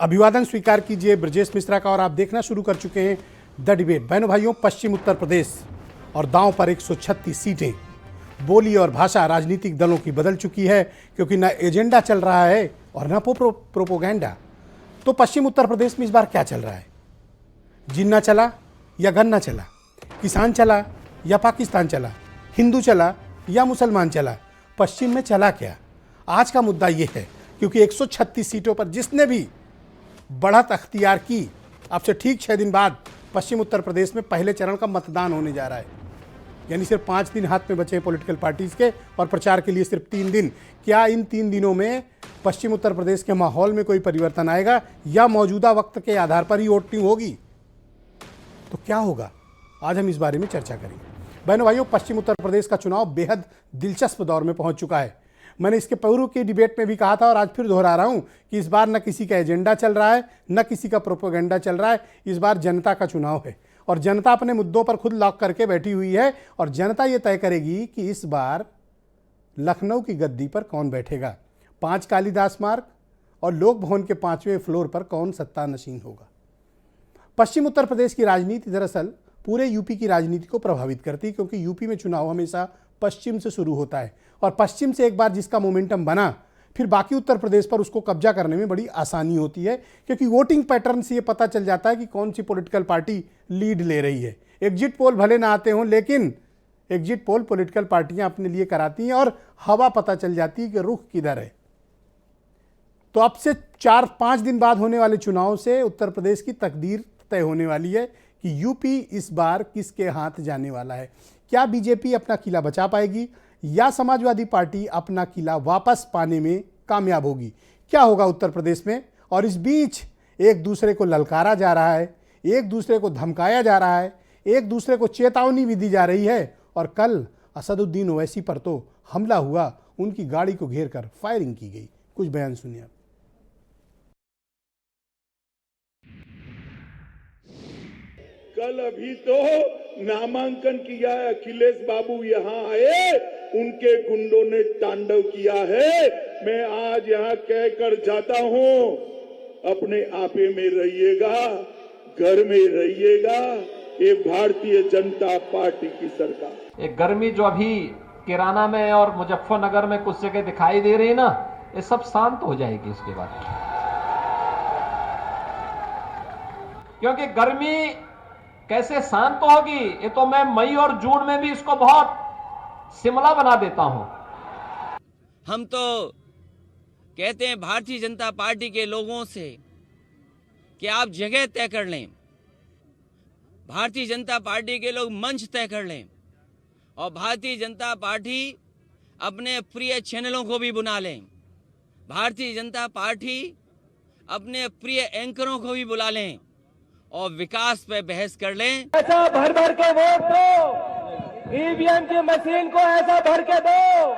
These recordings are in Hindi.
अभिवादन स्वीकार कीजिए ब्रजेश मिश्रा का और आप देखना शुरू कर चुके हैं द डिबेट। बहनों भाइयों, पश्चिम उत्तर प्रदेश और दांव पर 136 सीटें। बोली और भाषा राजनीतिक दलों की बदल चुकी है क्योंकि ना एजेंडा चल रहा है और ना प्रोपोगेंडा। तो पश्चिम उत्तर प्रदेश में इस बार क्या चल रहा है? जिन्ना चला या गन्ना चला, किसान चला या पाकिस्तान चला, हिंदू चला या मुसलमान चला, पश्चिम में चला क्या? आज का मुद्दा ये है क्योंकि 136 सीटों पर जिसने भी बढ़त अख्तियार की, अब से ठीक 6 दिन बाद पश्चिम उत्तर प्रदेश में पहले चरण का मतदान होने जा रहा है। यानी सिर्फ 5 दिन हाथ में बचे हैं पॉलिटिकल पार्टीज के और प्रचार के लिए सिर्फ 3 दिन। क्या इन 3 दिनों में पश्चिम उत्तर प्रदेश के माहौल में कोई परिवर्तन आएगा या मौजूदा वक्त के आधार पर ही वोटिंग होगी? तो क्या होगा, आज हम इस बारे में चर्चा करेंगे। बहनों भाइयों, पश्चिम उत्तर प्रदेश का चुनाव बेहद दिलचस्प दौर में पहुंच चुका है। मैंने इसके पूर्व के डिबेट में भी कहा था और आज फिर दोहरा रहा हूं कि इस बार न किसी का एजेंडा चल रहा है, न किसी का प्रोपेगेंडा चल रहा है। इस बार जनता का चुनाव है और जनता अपने मुद्दों पर खुद लॉक करके बैठी हुई है और जनता ये तय करेगी कि इस बार लखनऊ की गद्दी पर कौन बैठेगा। 5 कालिदास मार्ग और लोक भवन के 5वें फ्लोर पर कौन सत्तानशीन होगा। पश्चिम उत्तर प्रदेश की राजनीति दरअसल पूरे यूपी की राजनीति को प्रभावित करती है क्योंकि यूपी में चुनाव हमेशा पश्चिम से शुरू होता है और पश्चिम से एक बार जिसका मोमेंटम बना, फिर बाकी उत्तर प्रदेश पर उसको कब्जा करने में बड़ी आसानी होती है क्योंकि वोटिंग पैटर्न से ये पता चल जाता है कि कौन सी पॉलिटिकल पार्टी लीड ले रही है। एग्जिट पोल भले ना आते हों, लेकिन एग्जिट पोल पॉलिटिकल पार्टियां अपने लिए कराती हैं और हवा पता चल जाती है कि रुख किधर है। तो अब से 4-5 दिन बाद होने वाले चुनाव से उत्तर प्रदेश की तकदीर तय होने वाली है कि यूपी इस बार किसके हाथ जाने वाला है। क्या बीजेपी अपना किला बचा पाएगी या समाजवादी पार्टी अपना किला वापस पाने में कामयाब होगी? क्या होगा उत्तर प्रदेश में? और इस बीच एक दूसरे को ललकारा जा रहा है, एक दूसरे को धमकाया जा रहा है, एक दूसरे को चेतावनी भी दी जा रही है। और कल असदुद्दीन ओवैसी पर तो हमला हुआ, उनकी गाड़ी को घेर कर फायरिंग की गई। कुछ बयान सुनिए आप। कल अभी तो नामांकन किया है, अखिलेश बाबू यहाँ आए, उनके गुंडों ने तांडव किया है। मैं आज यहाँ कहकर जाता हूँ, अपने आपे में रहिएगा, घर में रहिएगा। ये भारतीय जनता पार्टी की सरकार। एक गर्मी जो अभी किराना में और मुजफ्फरनगर में कुछ जगह दिखाई दे रही है ना, ये सब शांत हो जाएगी इसके बाद। क्योंकि गर्मी कैसे शांत होगी, ये तो मैं मई और जून में भी इसको बहुत शिमला बना देता हूं। हम तो कहते हैं भारतीय जनता पार्टी के लोगों से कि आप जगह तय कर लें, भारतीय जनता पार्टी के लोग मंच तय कर लें और भारतीय जनता पार्टी अपने प्रिय चैनलों को भी बुला लें, भारतीय जनता पार्टी अपने प्रिय एंकरों को भी बुला लें और विकास पे बहस कर लें। ऐसा भर भर के वोट दो, ईवीएम की मशीन को ऐसा भर के दो,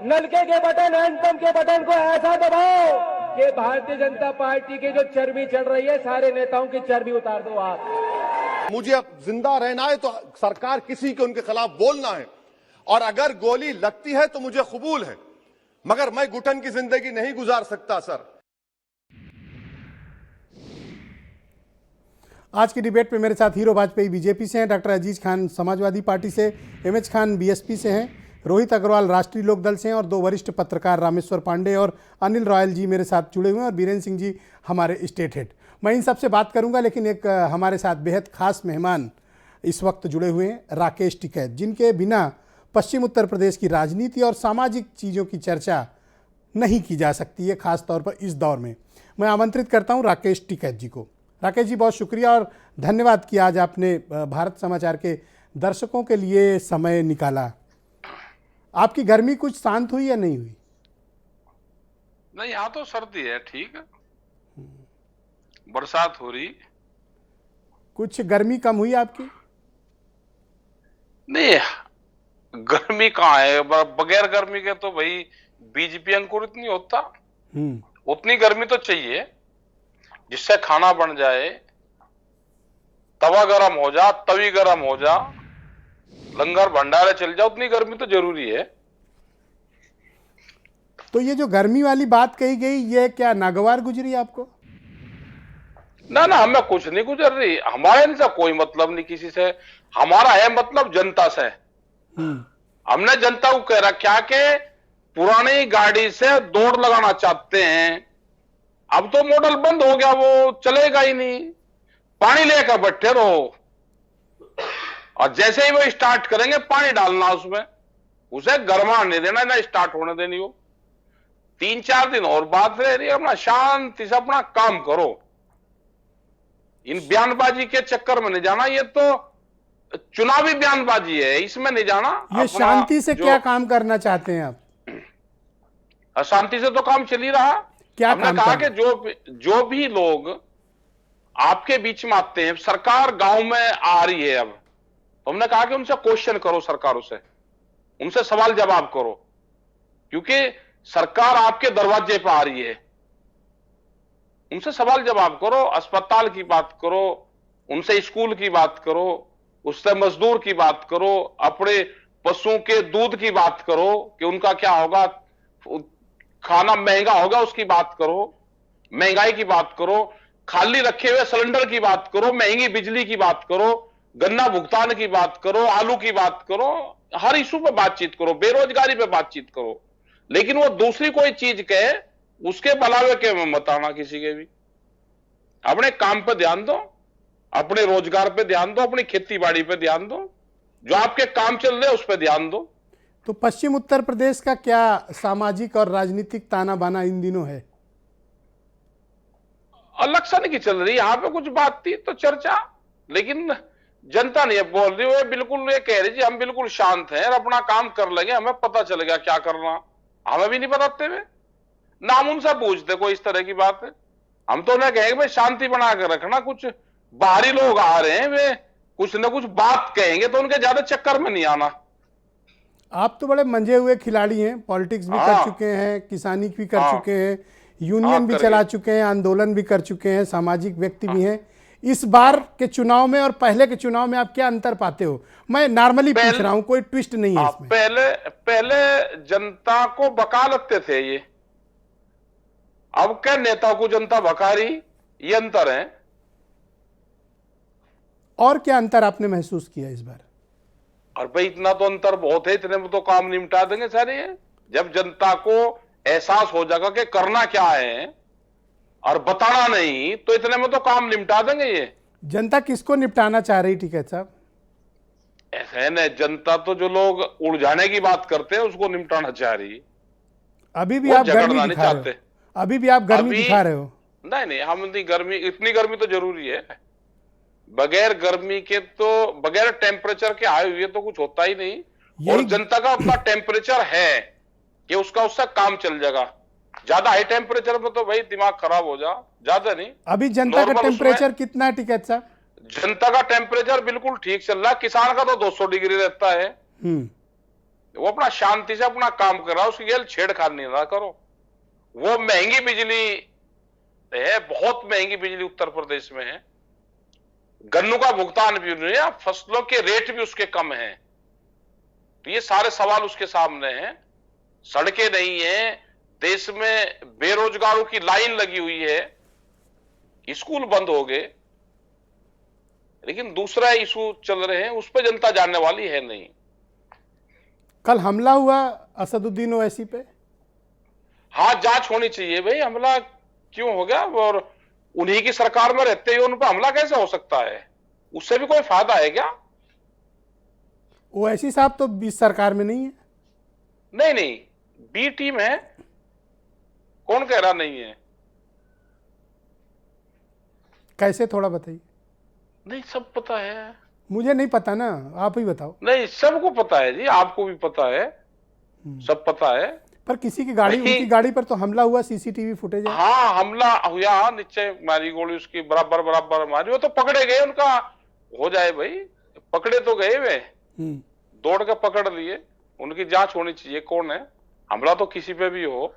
नलके के बटन, हैंडपंप के बटन को ऐसा दबाओ कि भारतीय जनता पार्टी की जो चर्बी चढ़ रही है, सारे नेताओं की चर्बी उतार दो आप। मुझे अब जिंदा रहना है तो सरकार किसी के उनके खिलाफ बोलना है और अगर गोली लगती है तो मुझे कबूल है, मगर मैं घुटन की जिंदगी नहीं गुजार सकता सर। आज की डिबेट में मेरे साथ हीरो वाजपेयी बीजेपी से हैं, डॉक्टर अजीज खान समाजवादी पार्टी से, एमएच खान बीएसपी से हैं, रोहित अग्रवाल राष्ट्रीय लोकदल से हैं और 2 वरिष्ठ पत्रकार रामेश्वर पांडे और अनिल रॉयल जी मेरे साथ जुड़े हुए हैं और बीरेन्द्र सिंह जी हमारे स्टेट हेड। मैं इन सब से बात करूंगा, लेकिन एक हमारे साथ बेहद खास मेहमान इस वक्त जुड़े हुए हैं, राकेश टिकैत, जिनके बिना पश्चिम उत्तर प्रदेश की राजनीति और सामाजिक चीज़ों की चर्चा नहीं की जा सकती है, खास तौर पर इस दौर में। मैं आमंत्रित करता हूँ राकेश टिकैत जी को। राकेश जी, बहुत शुक्रिया और धन्यवाद कि आज आपने भारत समाचार के दर्शकों के लिए समय निकाला। आपकी गर्मी कुछ शांत हुई या नहीं हुई? नहीं, यहाँ तो सर्दी है, ठीक है, बरसात हो रही। कुछ गर्मी कम हुई आपकी? नहीं, गर्मी कहाँ है, बगैर गर्मी के तो भाई बीजेपी अंकुरित नहीं होता। उतनी गर्मी तो चाहिए जिससे खाना बन जाए, तवा गरम हो जा, तवी गरम हो जा, लंगर भंडारे चल जाए, उतनी गर्मी तो जरूरी है। तो ये जो गर्मी वाली बात कही गई, ये क्या नागवार गुजरी आपको? ना ना, हमें कुछ नहीं गुजर रही, हमारे इनसे कोई मतलब नहीं किसी से, हमारा है मतलब जनता से। हमने जनता को कह रखा कि पुरानी गाड़ी से दौड़ लगाना चाहते हैं, अब तो मॉडल बंद हो गया, वो चलेगा ही नहीं, पानी लेकर बैठे रहो, और जैसे ही वो स्टार्ट करेंगे पानी डालना उसमें, उसे गर्मा नहीं देना, ना स्टार्ट होने देनी हो। 3-4 दिन और बात रह रही है, अपना शांति से अपना काम करो, इन बयानबाजी के चक्कर में नहीं जाना, ये तो चुनावी बयानबाजी है, इसमें नहीं जाना। ये शांति से क्या काम करना चाहते हैं आप? अशांति से तो काम चल ही रहा। क्या हमने काम कहा करना? कि जो भी लोग आपके बीच में आते हैं, सरकार गांव में आ रही है अब, तो हमने कहा कि उनसे क्वेश्चन करो, सरकारों से उनसे सवाल जवाब करो, क्योंकि सरकार आपके दरवाजे पर आ रही है, उनसे सवाल जवाब करो, अस्पताल की बात करो, उनसे स्कूल की बात करो, उससे मजदूर की बात करो, अपने पशुओं के दूध की बात करो कि उनका क्या होगा, खाना महंगा होगा उसकी बात करो, महंगाई की बात करो, खाली रखे हुए सिलेंडर की बात करो, महंगी बिजली की बात करो, गन्ना भुगतान की बात करो, आलू की बात करो, हर इशू पे बातचीत करो, बेरोजगारी पे बातचीत करो, लेकिन वो दूसरी कोई चीज कहे उसके भलावे के में मत आना किसी के भी। अपने काम पे ध्यान दो, अपने रोजगार पे ध्यान दो, अपनी खेती बाड़ी पे ध्यान दो, जो आपके काम चल रहे हैं उस पर ध्यान दो। तो पश्चिम उत्तर प्रदेश का क्या सामाजिक और राजनीतिक ताना बाना इन दिनों है? इलेक्शन की चल रही, यहां पे कुछ बात थी तो चर्चा, लेकिन जनता नहीं बोल रही, वो बिल्कुल ये कह रही जी हम बिल्कुल शांत हैं और अपना काम कर लेंगे, हमें पता चलेगा क्या करना, हमें भी नहीं बताते हुए ना, हम उनसे पूछते कोई इस तरह की बात है। हम तो उन्हें कहेंगे भाई शांति बना कर रखना, कुछ बाहरी लोग आ रहे हैं, वे कुछ ना कुछ बात कहेंगे तो उनके ज्यादा चक्कर में नहीं आना। आप तो बड़े मंजे हुए खिलाड़ी हैं, पॉलिटिक्स भी कर चुके हैं, किसानी भी कर चुके हैं, यूनियन भी चला चुके हैं, आंदोलन भी कर चुके हैं, सामाजिक व्यक्ति भी हैं। इस बार के चुनाव में और पहले के चुनाव में आप क्या अंतर पाते हो? मैं नॉर्मली पूछ रहा हूं, कोई ट्विस्ट नहीं है इसमें। पहले जनता को बका लगते थे ये, अब क्या नेता को जनता बका रही, ये अंतर है। और क्या अंतर आपने महसूस किया इस बार? और भाई इतना तो अंतर बहुत है, इतने में तो काम निपटा देंगे सारे ये। जब जनता को एहसास हो जाएगा कि करना क्या है और बताना नहीं, तो इतने में तो काम निपटा देंगे ये। जनता किसको निपटाना चाह रही टिकैत साहब? ऐसा है ना, जनता तो जो लोग उलझाने की बात करते हैं उसको निपटाना चाह रही। अभी भी आप गर्मी दिखा रहे हो, अभी भी आप गर्मी दिखा रहे हो। नहीं, हम नहीं, गर्मी, इतनी गर्मी तो जरूरी है, बगैर गर्मी के तो, बगैर टेम्परेचर के आए हुए तो कुछ होता ही नहीं। और जनता का अपना टेम्परेचर है कि उसका उससे काम चल जाएगा। ज्यादा हाई टेम्परेचर में तो भाई दिमाग खराब हो जा, ज्यादा नहीं। अभी जनता का टेम्परेचर कितना है टिकैत साहब? जनता का टेम्परेचर बिल्कुल ठीक चल रहा है, किसान का तो 200 डिग्री रहता है। वो अपना शांति से अपना काम कर रहा है, उसकी खेल छेड़खानी ना करो। वो महंगी बिजली है, बहुत महंगी बिजली उत्तर प्रदेश में है, गन्नों का भुगतान भी नहीं है, फसलों के रेट भी उसके कम है, तो ये सारे सवाल उसके सामने हैं। सड़कें नहीं है, देश में बेरोजगारों की लाइन लगी हुई है, स्कूल बंद हो गए, लेकिन दूसरा इशू चल रहे हैं उस पर जनता जानने वाली है नहीं। कल हमला हुआ असदुद्दीन ओवैसी पे, हाँ जांच होनी चाहिए भाई, हमला क्यों हो गया, और उन्हीं की सरकार में रहते हुए उन पर हमला कैसे हो सकता है? उससे भी कोई फायदा है क्या? ओवैसी साहब तो बीस सरकार में नहीं है। नहीं, बी टीम है, कौन कह रहा नहीं है? कैसे, थोड़ा बताइए। नहीं, सब पता है। मुझे नहीं पता ना, आप ही बताओ। नहीं, सबको पता है जी, आपको भी पता है, सब पता है। पर किसी की गाड़ी, उनकी गाड़ी पर तो हमला हुआ, सीसीटीवी फुटेज है। हाँ, हमला हुआ, नीचे मारी गोली उसकी, बराबर मारी, वो तो पकड़े गए, उनका हो जाए भाई, पकड़े तो गए वे, दौड़ के पकड़ लिए, उनकी जांच होनी चाहिए कौन है। हमला तो किसी पे भी हो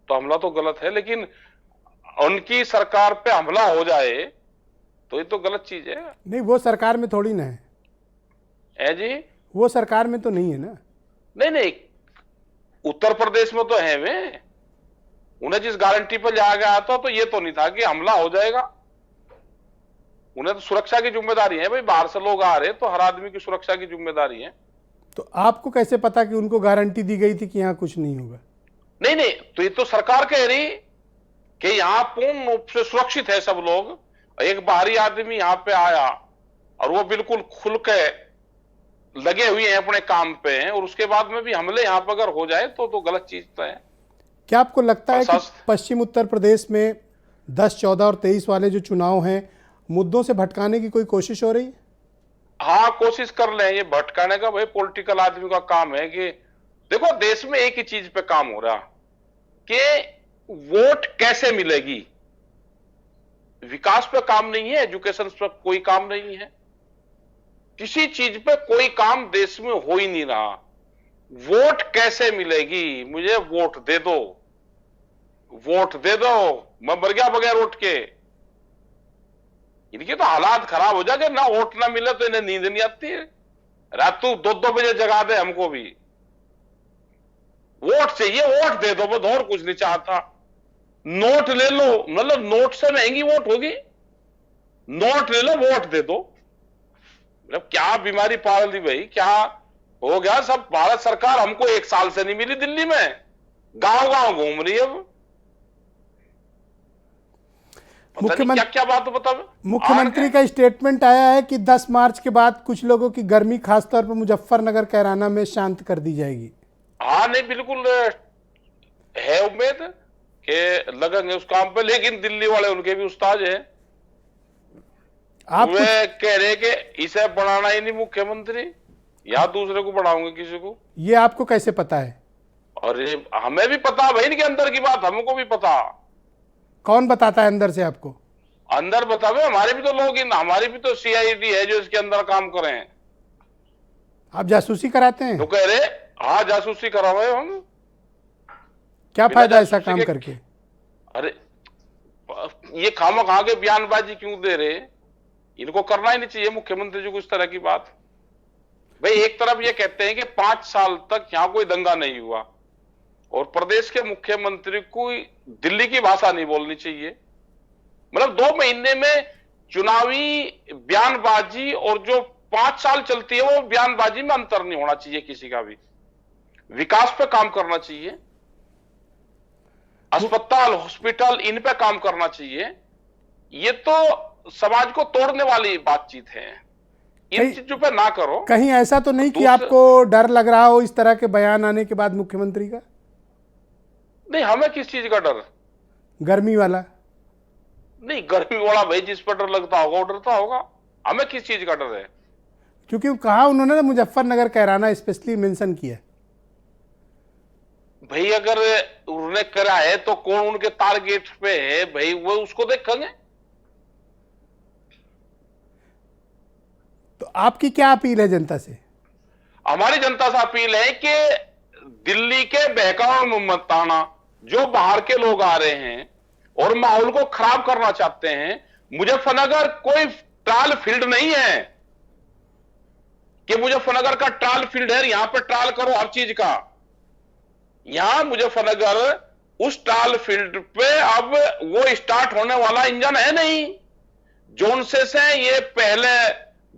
तो हमला तो गलत है, लेकिन उनकी सरकार पे हमला हो जाए तो ये तो गलत चीज है। नहीं, वो सरकार में थोड़ी ना है जी, वो सरकार में तो नहीं है ना। नहीं, उत्तर प्रदेश में तो है वे, उन्हें जिस गारंटी पर लिया गया था तो ये तो नहीं था कि हमला हो जाएगा। उन्हें तो सुरक्षा की जिम्मेदारी है भाई, बाहर से लोग आ रहे तो हर आदमी की सुरक्षा की जिम्मेदारी है। तो आपको कैसे पता कि उनको गारंटी दी गई थी कि यहाँ कुछ नहीं होगा? नहीं नहीं, तो ये तो सरकार कह रही कि यहाँ पूर्ण रूप से सुरक्षित है सब लोग। एक बाहरी आदमी यहाँ पे आया और वो बिल्कुल खुल के लगे हुए हैं अपने काम पे, और उसके बाद में भी हमले यहाँ पर अगर हो जाए तो गलत चीज तो है। क्या आपको लगता है कि पश्चिम उत्तर प्रदेश में 10, 14 और 23 वाले जो चुनाव हैं, मुद्दों से भटकाने की कोई कोशिश हो रही है? हाँ, कोशिश कर ले। ये भटकाने का भाई पॉलिटिकल आदमी का काम है कि देखो, देश में एक ही चीज पे काम हो रहा कि वोट कैसे मिलेगी। विकास पे काम नहीं है, एजुकेशन पे कोई काम नहीं है, किसी चीज पे कोई काम देश में हो ही नहीं रहा। वोट कैसे मिलेगी, मुझे वोट दे दो, वोट दे दो, मैं मर गया बगैर वोट के। इनके तो हालात खराब हो जाएंगे ना, वोट ना मिले तो इन्हें नींद नहीं आती है, रात 2-2 बजे जगा दे हमको भी। वोट चाहिए, वोट दे दो, बस और कुछ नहीं चाहता। नोट ले लो, मतलब नोट से महंगी वोट होगी, नोट ले लो, वोट दे दो। मतलब क्या बीमारी पाल दी भाई, क्या हो गया? सब भारत सरकार हमको 1 साल से नहीं मिली दिल्ली में, गांव गांव घूम रही है अब। मुख्यमंत्री क्या बात बताओ। मुख्यमंत्री का स्टेटमेंट आया है कि 10 मार्च के बाद कुछ लोगों की गर्मी खासतौर पर मुजफ्फरनगर, कैराना में शांत कर दी जाएगी। हाँ नहीं, बिल्कुल है उम्मीद कि लगेंगे उस काम पे, लेकिन दिल्ली वाले उनके भी उस्ताद हैं। आप वे कह रहे कि इसे बढ़ाना ही नहीं मुख्यमंत्री, या दूसरे को बढ़ाओगे किसी को। ये आपको कैसे पता है? और ये हमें भी पता भाई, इनके अंदर की बात हमको भी पता। कौन बताता है अंदर से आपको? अंदर बतावे, हमारे भी तो लोग, हमारी भी तो CID है जो इसके अंदर काम करे हैं। आप जासूसी कराते हैं? तो कह रहे हाँ जासूसी करावे हम। क्या फायदा ऐसा काम करके? अरे ये खामखा के बयानबाजी क्यों दे रहे? इनको करना ही नहीं चाहिए मुख्यमंत्री जी को इस तरह की बात। भाई एक तरफ ये कहते हैं कि 5 साल तक यहाँ कोई दंगा नहीं हुआ, और प्रदेश के मुख्यमंत्री को दिल्ली की भाषा नहीं बोलनी चाहिए। मतलब 2 महीने में चुनावी बयानबाजी और जो 5 साल चलती है वो बयानबाजी में अंतर नहीं होना चाहिए किसी का भी। विकास पे काम करना चाहिए, अस्पताल, हॉस्पिटल, इन पे काम करना चाहिए। ये तो समाज को तोड़ने वाली बातचीत है, इन चीजों पे ना करो। कहीं ऐसा तो नहीं कि आपको डर लग रहा हो इस तरह के बयान आने के बाद मुख्यमंत्री का? नहीं, हमें किस चीज का डर? गर्मी वाला? नहीं, गर्मी वाला भाई जिस पर डर लगता होगा वो डरता होगा, हमें किस चीज का डर है? क्योंकि कहा उन्होंने मुजफ्फरनगर, कैराना स्पेशली मेंशन किया। भाई अगर उन्होंने करा है तो कौन उनके टारगेट पे है भाई, वो उसको देखेंगे। तो आपकी क्या अपील है जनता से? हमारी जनता से अपील है कि दिल्ली के बहकावे में मत आना। जो बाहर के लोग आ रहे हैं और माहौल को खराब करना चाहते हैं, मुजफ्फरनगर कोई ट्रायल फील्ड नहीं है कि मुजफ्फरनगर का ट्रायल फील्ड है, यहां पे ट्रायल करो हर चीज का। यहां मुजफ्फरनगर उस ट्रायल फील्ड पे अब वो स्टार्ट होने वाला इंजन है नहीं। जोनसेस है, ये पहले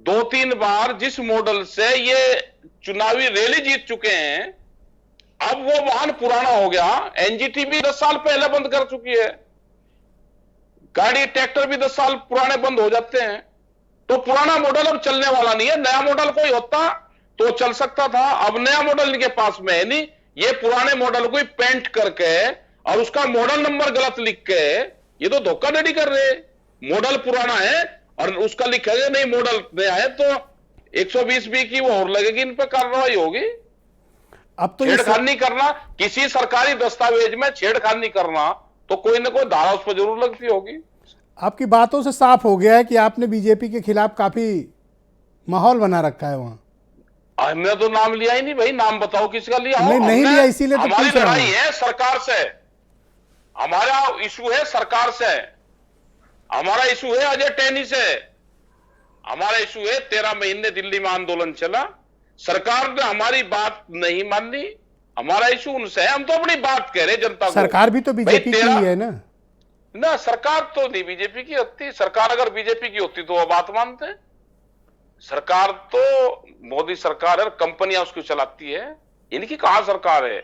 2-3 बार जिस मॉडल से ये चुनावी रैली जीत चुके हैं, अब वो वाहन पुराना हो गया। NGT भी 10 साल पहले बंद कर चुकी है, गाड़ी ट्रैक्टर भी 10 साल पुराने बंद हो जाते हैं। तो पुराना मॉडल अब चलने वाला नहीं है। नया मॉडल कोई होता तो चल सकता था, अब नया मॉडल इनके पास में है नहीं। ये पुराने मॉडल को पेंट करके और उसका मॉडल नंबर गलत लिख के ये तो धोखाधड़ी कर रहे। मॉडल पुराना है और उसका लिखेगा नहीं मॉडल नया है, तो 120B की वो और लगेगी, इन पे कार्रवाई होगी। अब तो छेड़खानी करना, किसी सरकारी दस्तावेज में छेड़खानी करना, तो कोई ना कोई धारा उस पर जरूर लगती होगी। आपकी बातों से साफ हो गया है कि आपने बीजेपी के खिलाफ काफी माहौल बना रखा है वहां। हमने तो नाम लिया ही नहीं भाई, नाम बताओ किसका लिया? नहीं लिया, इसीलिए तो हमारी पूछ रहा हूं। लड़ाई है सरकार से, हमारा इशू है सरकार से, हमारा इशू है अजय टहनी से, हमारा इशू है 13 महीने दिल्ली में आंदोलन चला, सरकार ने हमारी बात नहीं मानी। हमारा इशू उनसे है, हम तो अपनी बात कह रहे जनता को। सरकार भी तो बीजेपी की ही है ना। ना सरकार तो नहीं बीजेपी की होती। सरकार अगर बीजेपी की होती तो वो बात मानते हैं। सरकार तो मोदी सरकार है, कंपनियां उसकी चलाती है, इनकी कहां सरकार है।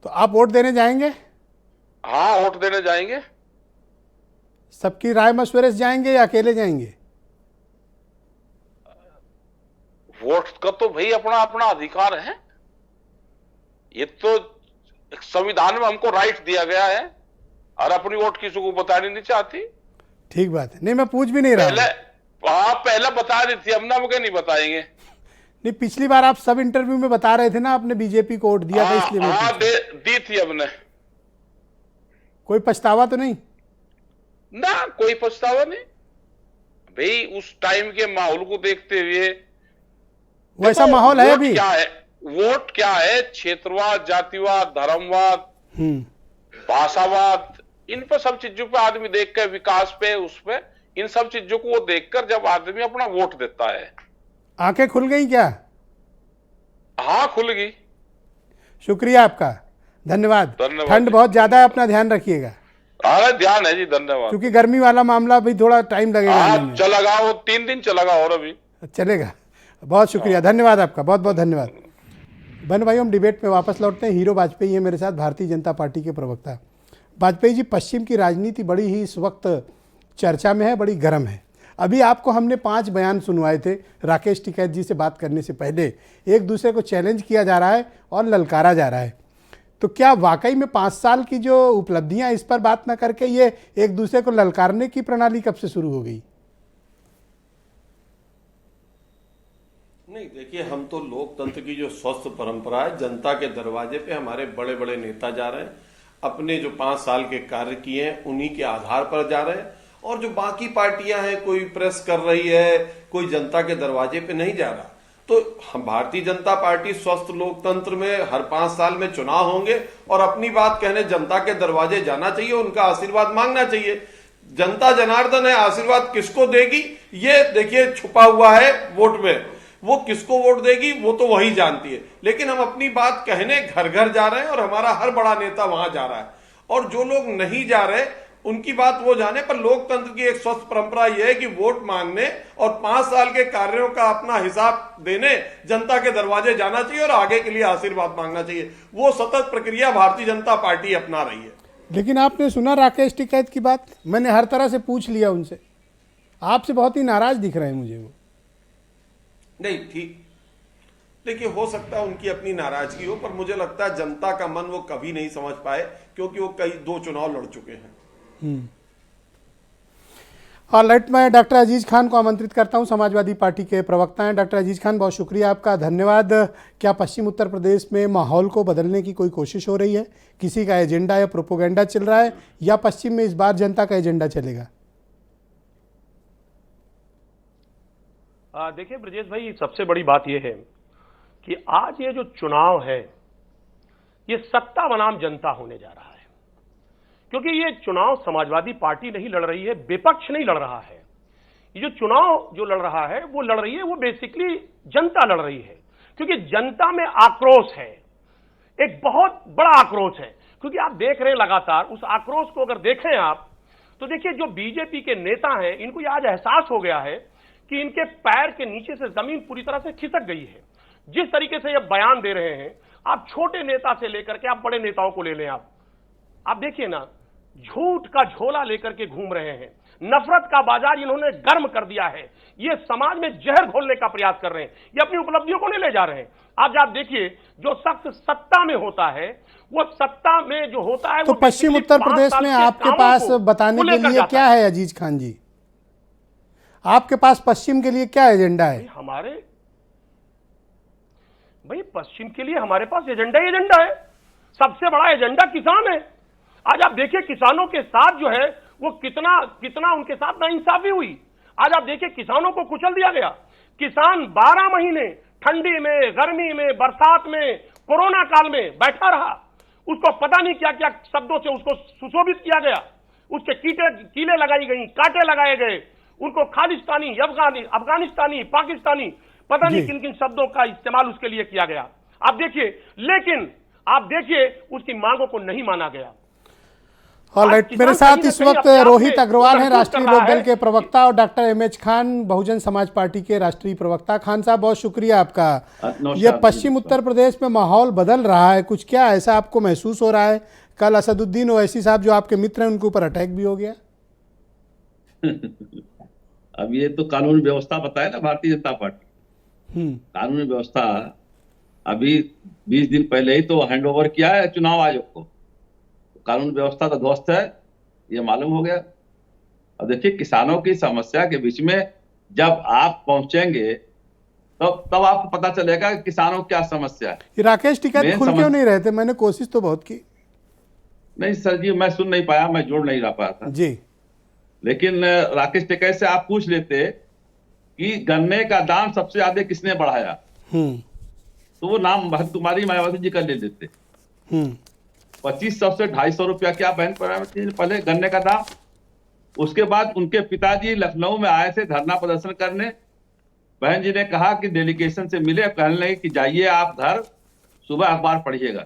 तो आप वोट देने जाएंगे? हाँ, वोट देने जाएंगे। सबकी राय मशवरे से जाएंगे या अकेले जाएंगे? वोट का तो भाई अपना अपना अधिकार है। ये तो संविधान में हमको राइट दिया गया है, और अपनी वोट किसी को बतानी नहीं चाहती। ठीक बात है। नहीं, मैं पूछ भी नहीं रहा पहले बता दी थी, हम ना मुझे नहीं बताएंगे। नहीं, पिछली बार आप सब इंटरव्यू में बता रहे थे ना, आपने बीजेपी को वोट दिया था, इसलिए मैं पूछ रहा हूं। दी थी हमने। कोई पछतावा तो नहीं? ना, कोई पछतावा नहीं भाई। उस टाइम के माहौल को देखते हुए वैसा माहौल है अभी? क्या है वोट, क्या है? क्षेत्रवाद, जातिवाद, धर्मवाद, भाषावाद, इन पर सब चीजों पे आदमी देख कर, विकास पे, उस पे, इन सब चीजों को वो देखकर जब आदमी अपना वोट देता है। आंखें खुल गई क्या? हाँ, खुल गई। शुक्रिया आपका, धन्यवाद। ठंड बहुत ज्यादा है, अपना ध्यान रखिएगा। अरे ध्यान है जी, धन्यवाद। क्योंकि गर्मी वाला मामला भी थोड़ा टाइम लगेगा। चलेगा, वो 3 दिन चलेगा और अभी चलेगा। बहुत शुक्रिया, धन्यवाद आपका, बहुत बहुत धन्यवाद। बहन भाइयों, हम डिबेट में वापस लौटते हैं। हीरो वाजपेयी है मेरे साथ, भारतीय जनता पार्टी के प्रवक्ता। वाजपेयी जी, पश्चिम की राजनीति बड़ी ही इस वक्त चर्चा में है, बड़ी गर्म है। अभी आपको हमने 5 बयान सुनवाए थे राकेश टिकैत जी से बात करने से पहले। एक दूसरे को चैलेंज किया जा रहा है और ललकारा जा रहा है। तो क्या वाकई में 5 साल की जो उपलब्धियां, इस पर बात ना करके ये एक दूसरे को ललकारने की प्रणाली कब से शुरू हो गई? नहीं, देखिए, हम तो लोकतंत्र की जो स्वस्थ परंपरा है, जनता के दरवाजे पे हमारे बड़े बड़े नेता जा रहे हैं, अपने जो 5 साल के कार्य किए हैं उन्हीं के आधार पर जा रहे हैं। और जो बाकी पार्टियां हैं, कोई प्रेस कर रही है, कोई जनता के दरवाजे पे नहीं जा रहा। तो हम भारतीय जनता पार्टी स्वस्थ लोकतंत्र में हर 5 साल में चुनाव होंगे और अपनी बात कहने जनता के दरवाजे जाना चाहिए, उनका आशीर्वाद मांगना चाहिए। जनता जनार्दन है, आशीर्वाद किसको देगी ये देखिए छुपा हुआ है वोट में। वो किसको वोट देगी वो तो वही जानती है। लेकिन हम अपनी बात कहने घर घर जा रहे हैं और हमारा हर बड़ा नेता वहां जा रहा है। और जो लोग नहीं जा रहे उनकी बात वो जाने। पर लोकतंत्र की एक स्वस्थ परंपरा यह है कि वोट मांगने और 5 साल के कार्यों का अपना हिसाब देने जनता के दरवाजे जाना चाहिए और आगे के लिए आशीर्वाद मांगना चाहिए। वो सतत प्रक्रिया भारतीय जनता पार्टी अपना रही है। लेकिन आपने सुना राकेश टिकैत की बात? मैंने हर तरह से पूछ लिया उनसे, आपसे बहुत ही नाराज दिख रहे हैं मुझे वो। नहीं, ठीक, देखिए, हो सकता है उनकी अपनी नाराजगी हो, पर मुझे लगता है जनता का मन वो कभी नहीं समझ पाए, क्योंकि वो कई 2 चुनाव लड़ चुके हैं। ऑलराइट, मैं डॉक्टर अजीज खान को आमंत्रित करता हूं, समाजवादी पार्टी के प्रवक्ता हैं। डॉक्टर अजीज खान, बहुत शुक्रिया आपका, धन्यवाद। क्या पश्चिम उत्तर प्रदेश में माहौल को बदलने की कोई कोशिश हो रही है? किसी का एजेंडा या प्रोपोगेंडा चल रहा है, या पश्चिम में इस बार जनता का एजेंडा चलेगा? देखिए ब्रजेश भाई, सबसे बड़ी बात यह है कि आज ये जो चुनाव है ये सत्ता बनाम जनता होने जा रहा है। क्योंकि ये चुनाव समाजवादी पार्टी नहीं लड़ रही है, विपक्ष नहीं लड़ रहा है। ये जो चुनाव जो लड़ रहा है वो लड़ रही है, वो बेसिकली जनता लड़ रही है। क्योंकि जनता में आक्रोश है, एक बहुत बड़ा आक्रोश है। क्योंकि आप देख रहे हैं लगातार, उस आक्रोश को अगर देखें आप तो देखिए, जो बीजेपी के नेता हैं इनको आज एहसास हो गया है कि इनके पैर के नीचे से जमीन पूरी तरह से खिसक गई है। जिस तरीके से ये बयान दे रहे हैं, आप छोटे नेता से लेकर के आप बड़े नेताओं को ले लें, आप देखिए ना, झूठ का झोला लेकर के घूम रहे हैं। नफरत का बाजार इन्होंने गर्म कर दिया है। ये समाज में जहर घोलने का प्रयास कर रहे हैं। ये अपनी उपलब्धियों को नहीं ले जा रहे हैं। आप देखिए, जो शख्स सत्ता में होता है, वो सत्ता में जो होता है, तो पश्चिम उत्तर प्रदेश में आपके पास बताने के लिए क्या है अजीज खान जी? आपके पास पश्चिम के लिए क्या एजेंडा है? भाई पश्चिम के लिए हमारे पास एजेंडा है। सबसे बड़ा एजेंडा किसान है। आज आप देखिए, किसानों के साथ जो है वो कितना उनके साथ नाइंसाफी हुई। आज आप देखिए, किसानों को कुचल दिया गया। किसान 12 महीने ठंडी में, गर्मी में, बरसात में, कोरोना काल में बैठा रहा। उसको पता नहीं क्या क्या शब्दों से उसको सुशोभित किया गया। उसके कीले लगाई गई, कांटे लगाए गए। उनको खालिस्तानी, अफगानिस्तानी, पाकिस्तानी, पता नहीं किन किन शब्दों का इस्तेमाल उसके लिए किया गया। आप देखिए, लेकिन आप देखिए उसकी मांगों को नहीं माना गया। ऑलराइट, मेरे साथ इस वक्त रोहित अग्रवाल हैं, राष्ट्रीय लोकदल के प्रवक्ता, और doctor MH Khan, Bahujan Samaj party के राष्ट्रीय प्रवक्ता। खान साहब, बहुत शुक्रिया आपका। ये पश्चिम उत्तर प्रदेश में माहौल बदल रहा है, कुछ क्या ऐसा आपको महसूस हो रहा है? कल असदुद्दीन ओवैसी साहब जो आपके मित्र हैं उनके ऊपर अटैक भी हो गया। अब ये तो कानून व्यवस्था बताए ना भारतीय जनता पार्टी। कानून व्यवस्था अभी 20 दिन पहले ही तो हैंडओवर किया है चुनाव आयोग को। कानून व्यवस्था का ध्वस्त है, ये मालूम हो गया। और देखिए, किसानों की समस्या के बीच में जब आप पहुंचेंगे तब आपको पता चलेगा कि किसानों की क्या समस्या है। ये राकेश टिकैत खुल क्यों नहीं रहे थे? मैंने कोशिश तो बहुत की। नहीं सर जी, मैं सुन नहीं पाया, मैं जोड़ नहीं रह पाया था जी। लेकिन राकेश टिकैत से आप पूछ लेते कि गन्ने का दाम सबसे ज्यादा किसने बढ़ाया, तो वो नाम कुमारी मायावती जी का ले लेते। 2500 से 250 रुपया क्या बहन पहले गन्ने का दाम। उसके बाद उनके पिताजी लखनऊ में आए थे धरना प्रदर्शन करने। बहन जी ने कहा कि डेलीगेशन से मिले, कहने लगे कि जाइए आप घर, सुबह अखबार पढ़िएगा।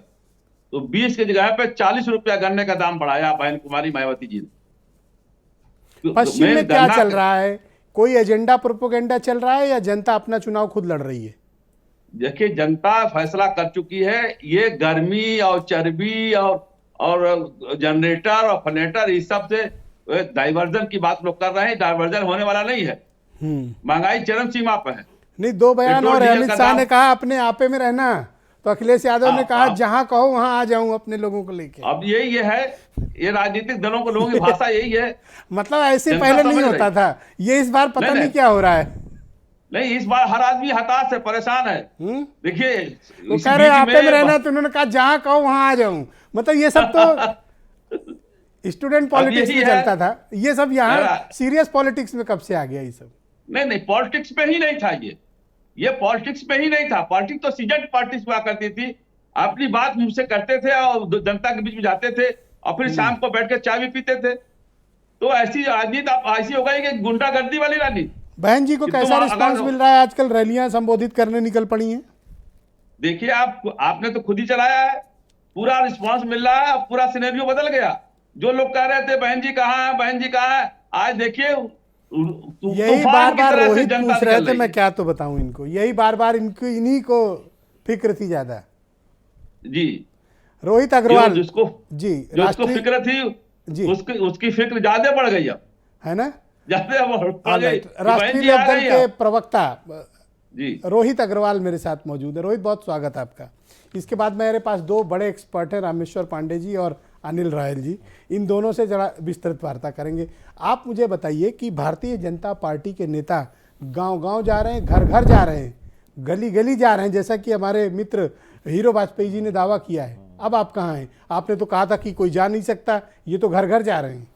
तो 20 की जगह पे 40 रुपया गन्ने का दाम बढ़ाया बहन कुमारी मायावती जी ने। पश्चिम में क्या चल रहा है? कोई एजेंडा प्रोपेगेंडा चल रहा है या जनता अपना चुनाव खुद लड़ रही है? देखिए, जनता फैसला कर चुकी है। ये गर्मी और चर्बी और जनरेटर और फनेटर इस सब से डाइवर्जन की बात लोग कर रहे हैं। डाइवर्जन होने वाला नहीं है। महंगाई चरम सीमा पर है। नहीं, दो बयान और अमित शाह ने कहा अपने आपे में रहना, तो अखिलेश यादव ने कहा जहां कहो वहां आ जाऊं अपने लोगों को लेके। अब यही है, ये राजनीतिक दलों को लोगों की भाषा यही है। मतलब ऐसे पहले नहीं होता था, ये इस बार पता नहीं क्या हो रहा है। नहीं, इस बार हर आदमी हताश है, परेशान है। देखिए, वो कह रहे आपे में रहना, तो उन्होंने कहा जहां कहो वहां आ जाऊं। मतलब ये सब तो स्टूडेंट पॉलिटिक्स में चलता था, ये सब यहाँ सीरियस पॉलिटिक्स में कब से आ गया ये सब? नहीं, पॉलिटिक्स में ही नहीं था ये पॉलिटिक्स में ही नहीं था। पॉलिटिक्स तो सीजेंट पार्टीज हुआ करती थी, अपनी बात मुझसे करते थे और जनता के बीच में जाते थे और फिर शाम को बैठ कर चाय भी पीते थे। तो ऐसी राजनीति ऐसी हो गई कि गुंडागर्दी वाली राजनीति। बहन जी को कैसा रिस्पांस मिल रहा है? आजकल रैलियां संबोधित करने निकल पड़ी हैं। देखिए, आपने तो खुद ही चलाया है, पूरा रिस्पांस मिल रहा है। पूरा सिनेरियो बदल गया। जो लोग कह रहे थे बहन जी कहाँ है, बहन जी कहाँ है, आज देखिए यही बार बार रोहित पूछ रहे थे, मैं क्या तो बताऊं इनको, यही बार बार इनको, इन्हीं को फिक्र थी ज्यादा। जी, रोहित अग्रवाल जिसको फिक्र थी जी, उसकी फिक्र ज्यादा बढ़ गई अब, है ना? ज्यादा बढ़ गई। राष्ट्रीय लोकदल के प्रवक्ता जी रोहित अग्रवाल मेरे साथ मौजूद है। रोहित, बहुत स्वागत है आपका। इसके बाद मेरे पास दो बड़े एक्सपर्ट हैं, रामेश्वर पांडे जी और अनिल रायल जी। इन दोनों से जरा विस्तृत वार्ता करेंगे। आप मुझे बताइए कि भारतीय जनता पार्टी के नेता गांव-गांव जा रहे हैं, घर घर जा रहे हैं, गली गली जा रहे हैं, जैसा कि हमारे मित्र हीरो वाजपेयी जी ने दावा किया है। अब आप कहाँ हैं? आपने तो कहा था कि कोई जा नहीं सकता, ये तो घर घर जा रहे हैं।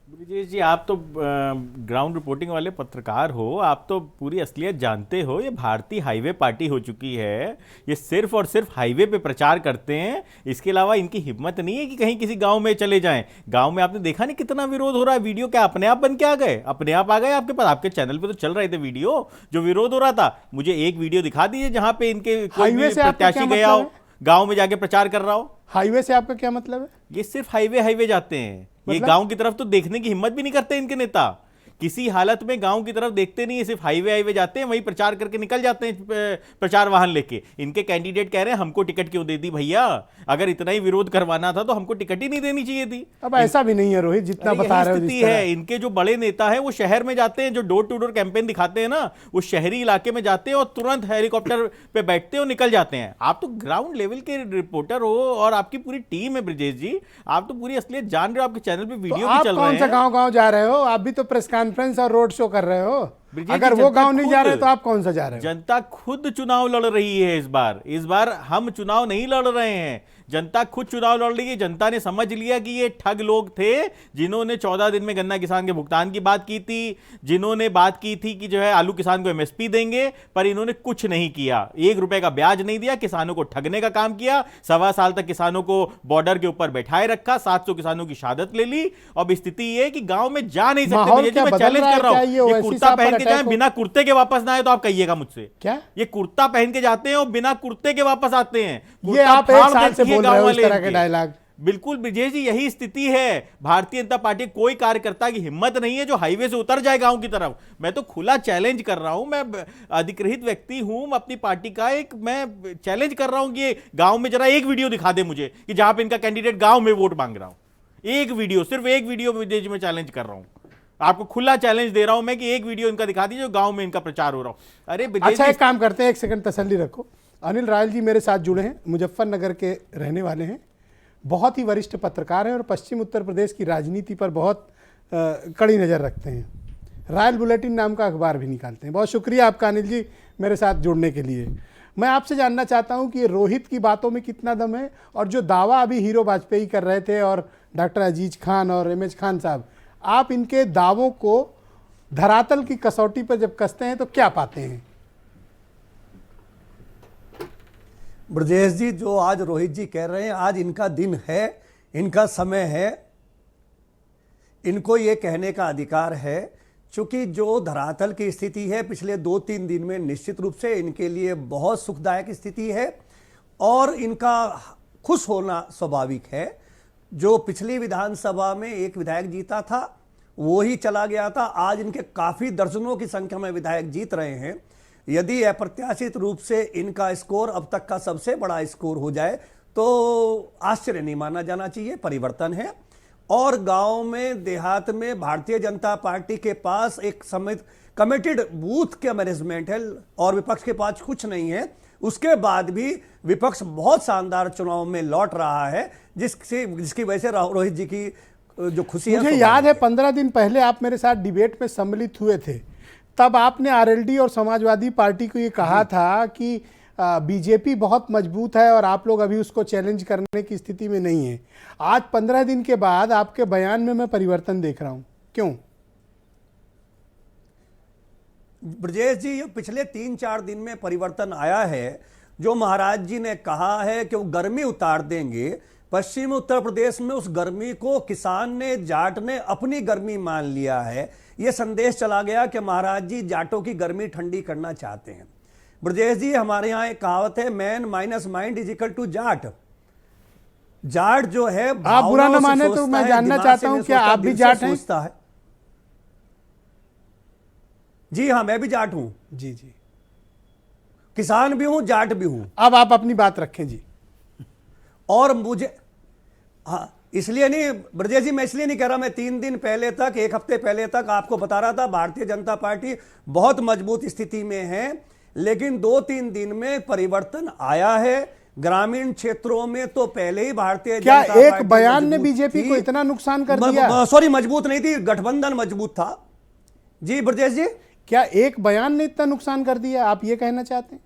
ब्रिजेश जी, आप तो ग्राउंड रिपोर्टिंग वाले पत्रकार हो, आप तो पूरी असलियत जानते हो। ये भारतीय हाईवे पार्टी हो चुकी है। ये सिर्फ और सिर्फ हाईवे पे प्रचार करते हैं। इसके अलावा इनकी हिम्मत नहीं है कि कहीं किसी गांव में चले जाएं। गांव में आपने देखा नहीं कितना विरोध हो रहा है। वीडियो क्या अपने आप बन के आ गए? अपने आप आ गए आपके पास? आपके चैनल पे तो चल रहे थे वीडियो जो विरोध हो रहा था। मुझे एक वीडियो दिखा दीजिए जहां पे इनके कोई भी प्रत्याशी गया हो, गाँव में जाके प्रचार कर रहा हो। हाईवे से आपका क्या मतलब है? ये सिर्फ हाईवे जाते हैं। ये गांव की तरफ तो देखने की हिम्मत भी नहीं करते इनके नेता। किसी हालत में गांव की तरफ देखते नहीं है, सिर्फ हाईवे जाते हैं, वहीं प्रचार करके निकल जाते हैं प्रचार वाहन लेके। इनके कैंडिडेट कह रहे हैं हमको टिकट क्यों दे दी भैया? अगर इतना ही विरोध करवाना था तो हमको टिकट ही नहीं देनी चाहिए थी। अब ऐसा भी नहीं है रोहित, जितना बता रहे हो। स्थिति है, इनके जो बड़े नेता है वो शहर में जाते हैं, जो डोर टू डोर कैंपेन दिखाते हैं ना, वो शहरी इलाके में जाते हैं और तुरंत हेलीकॉप्टर पे बैठते हैं और निकल जाते हैं। आप तो ग्राउंड लेवल के रिपोर्टर हो और आपकी पूरी टीम है ब्रिजेश जी, आप तो पूरी असलियत जान रहे हो। आपके चैनल पे वीडियो भी चल रहे हैं। कौन सा गाँव जा रहे हो? आप भी तो प्रेस कॉन्फ्रेंस और रोड शो कर रहे हो। अगर वो गांव नहीं जा रहे तो आप कौन सा जा रहे हो? जनता खुद चुनाव लड़ रही है इस बार हम चुनाव नहीं लड़ रहे हैं, जनता खुद चुनाव लड़ रही है। जनता ने समझ लिया कि ये ठग लोग थे जिन्होंने 14 दिन में गन्ना किसान के भुगतान की बात की थी, जिन्होंने बात की थी कि जो है आलू किसान को एमएसपी देंगे, पर इन्होंने कुछ नहीं किया। 1 रुपए का ब्याज नहीं दिया, किसानों को ठगने का काम किया। 1.25 साल तक किसानों को बॉर्डर के ऊपर बैठाए रखा, 700 किसानों की शहादत ले ली। अब स्थिति ये कि गांव में जा नहीं सकते। मैं चैलेंज कर रहा हूं, ये कुर्ता पहन के जाए, बिना कुर्ते के वापस ना आए तो आप कहिएगा मुझसे। क्या ये कुर्ता पहन के जाते हैं और बिना कुर्ते के वापस आते हैं? ये आप एक साल से बोल रहे हो इस तरह के डायलॉग। बिल्कुल ब्रिजेश जी, यही स्थिति है। भारतीय जनता पार्टी कोई कार्यकर्ता की हिम्मत नहीं है जो हाईवे से उतर जाए गांव की तरफ। मैं तो खुला चैलेंज कर रहा हूं, मैं अधिकृत व्यक्ति हूं अपनी पार्टी का, एक मैं चैलेंज कर रहा हूं कि गांव में जरा एक वीडियो दिखा दे मुझे कि जहां पे इनका कैंडिडेट गांव में वोट मांग रहा हूं। एक वीडियो, सिर्फ एक वीडियो ब्रिजेश में चैलेंज कर रहा हूं, आपको खुला चैलेंज दे रहा हूं मैं कि एक वीडियो इनका दिखा दीजिए जो गांव में इनका प्रचार हो रहा हो। अरे अच्छा, एक काम करते हैं, एक सेकंड तसल्ली रखो। अनिल रायल जी मेरे साथ जुड़े हैं, मुजफ्फरनगर के रहने वाले हैं, बहुत ही वरिष्ठ पत्रकार हैं और पश्चिम उत्तर प्रदेश की राजनीति पर बहुत कड़ी नज़र रखते हैं। रायल बुलेटिन नाम का अखबार भी निकालते हैं। बहुत शुक्रिया आपका अनिल जी मेरे साथ जुड़ने के लिए। मैं आपसे जानना चाहता हूं कि ये रोहित की बातों में कितना दम है, और जो दावा अभी हीरो वाजपेयी कर रहे थे और डॉक्टर अजीज खान और एमएच खान साहब, आप इनके दावों को धरातल की कसौटी पर जब कसते हैं तो क्या पाते हैं? ब्रजेश जी, जो आज रोहित जी कह रहे हैं, आज इनका दिन है, इनका समय है, इनको ये कहने का अधिकार है। चूंकि जो धरातल की स्थिति है पिछले 2-3 दिन में निश्चित रूप से इनके लिए बहुत सुखदायक स्थिति है और इनका खुश होना स्वाभाविक है। जो पिछली विधानसभा में एक विधायक जीता था वो ही चला गया था, आज इनके काफ़ी दर्जनों की संख्या में विधायक जीत रहे हैं। यदि अप्रत्याशित रूप से इनका स्कोर अब तक का सबसे बड़ा स्कोर हो जाए तो आश्चर्य नहीं माना जाना चाहिए, परिवर्तन है। और गांव में देहात में भारतीय जनता पार्टी के पास एक कमिटेड बूथ का मैनेजमेंट है और विपक्ष के पास कुछ नहीं है। उसके बाद भी विपक्ष बहुत शानदार चुनाव में लौट रहा है, जिसकी वजह से रोहित जी की जो खुशी है। मुझे याद है 15 दिन पहले आप मेरे साथ डिबेट में सम्मिलित हुए थे, तब आपने आरएलडी और समाजवादी पार्टी को ये कहा था कि बीजेपी बहुत मजबूत है और आप लोग अभी उसको चैलेंज करने की स्थिति में नहीं है। आज 15 दिन के बाद आपके बयान में मैं परिवर्तन देख रहा हूं, क्यों? ब्रजेश जी, ये पिछले 3-4 दिन में परिवर्तन आया है। जो महाराज जी ने कहा है कि वो गर्मी उतार देंगे, पश्चिम उत्तर प्रदेश में उस गर्मी को किसान ने, जाट ने अपनी गर्मी मान लिया है। ये संदेश चला गया कि महाराज जी जाटों की गर्मी ठंडी करना चाहते हैं। ब्रजेश जी, हमारे यहाँ एक कहावत है, man minus mind is equal to Jat. Jat जो है, आप बुरा न माने तो मैं जानना चाहता हूं क्या आप भी जाट हैं? है। जी हाँ, मैं भी जाट हूं। जी जी, किसान भी हूं, जाट भी हूं। अब आप अपनी बात रखें जी। और मुझे हाँ, इसलिए नहीं ब्रजेश जी, मैं इसलिए नहीं कह रहा, मैं 3 दिन पहले तक, 1 हफ्ते पहले तक आपको बता रहा था भारतीय जनता पार्टी बहुत मजबूत स्थिति में है। लेकिन 2-3 दिन में परिवर्तन आया है। ग्रामीण क्षेत्रों में तो पहले ही भारतीय क्या जनता एक पार्टी बयान ने बीजेपी को इतना नुकसान कर दिया? सॉरी, मजबूत नहीं थी, गठबंधन मजबूत था। जी ब्रजेश जी, क्या एक बयान ने इतना नुकसान कर दिया, आप ये कहना चाहते हैं?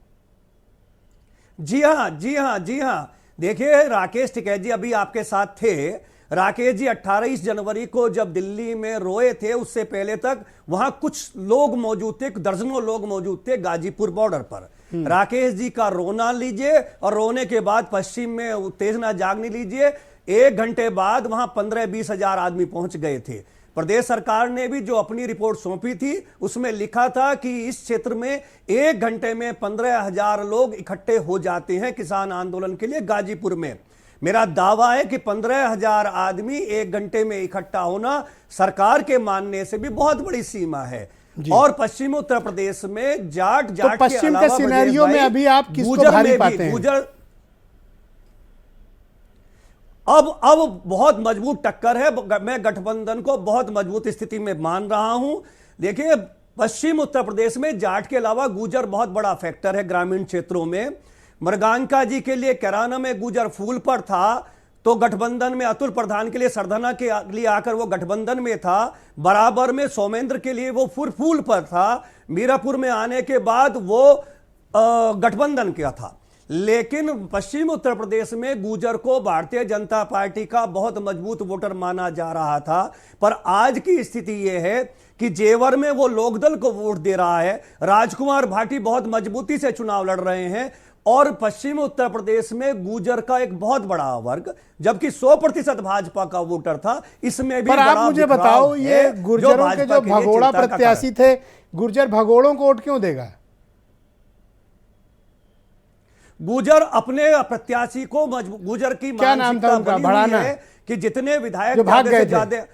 जी हाँ, जी हाँ, जी हाँ। देखिए, राकेश टिकैत जी अभी आपके साथ थे। राकेश जी 28 जनवरी को जब दिल्ली में रोए थे, उससे पहले तक वहां कुछ लोग मौजूद थे, दर्जनों लोग मौजूद थे गाजीपुर बॉर्डर पर। राकेश जी का रोना लीजिए और रोने के बाद पश्चिम में उत्तेजना जागने लीजिए। 1 घंटे बाद वहां 15-20 हजार आदमी पहुंच गए थे। प्रदेश सरकार ने भी जो अपनी रिपोर्ट सौंपी थी उसमें लिखा था कि इस क्षेत्र में 1 घंटे में 15,000 लोग इकट्ठे हो जाते हैं किसान आंदोलन के लिए गाजीपुर में। मेरा दावा है कि 15,000 आदमी 1 घंटे में इकट्ठा होना सरकार के मानने से भी बहुत बड़ी सीमा है। और पश्चिम उत्तर प्रदेश में जाट तो पश्चिम के सिनेरियो में अभी आप किसको भारी पाते हैं? गुजर अब बहुत मजबूत टक्कर है। मैं गठबंधन को बहुत मजबूत स्थिति में मान रहा हूं। देखिए, पश्चिम उत्तर प्रदेश में जाट के अलावा गुजर बहुत बड़ा फैक्टर है ग्रामीण क्षेत्रों में। मृगांका जी के लिए कैराना में गुजर फूल पर था, तो गठबंधन में अतुल प्रधान के लिए सरधना के लिए आकर वो गठबंधन में था। बराबर में सोमेंद्र के लिए वो फूल पर था। मीरापुर में आने के बाद वो गठबंधन का था। लेकिन पश्चिम उत्तर प्रदेश में गुजर को भारतीय जनता पार्टी का बहुत मजबूत वोटर माना जा रहा था। पर आज की स्थिति यह है कि जेवर में वो लोकदल को वोट दे रहा है। राजकुमार भाटी बहुत मजबूती से चुनाव लड़ रहे हैं और पश्चिम उत्तर प्रदेश में गुजर का एक बहुत बड़ा वर्ग, जबकि 100% भाजपा का वोटर था, इसमें भी। पर आप मुझे बताओ, ये गुर्जरों के जो भगोड़ा प्रत्याशी थे, गुर्जर भगोड़ों को वोट क्यों देगा? गुजर अपने प्रत्याशी को गुजर की क्या नाम था उनका? बनी हुई भड़ाना है कि जितने विधायक जो भाग ज्यादा से गए थे। ज्यादा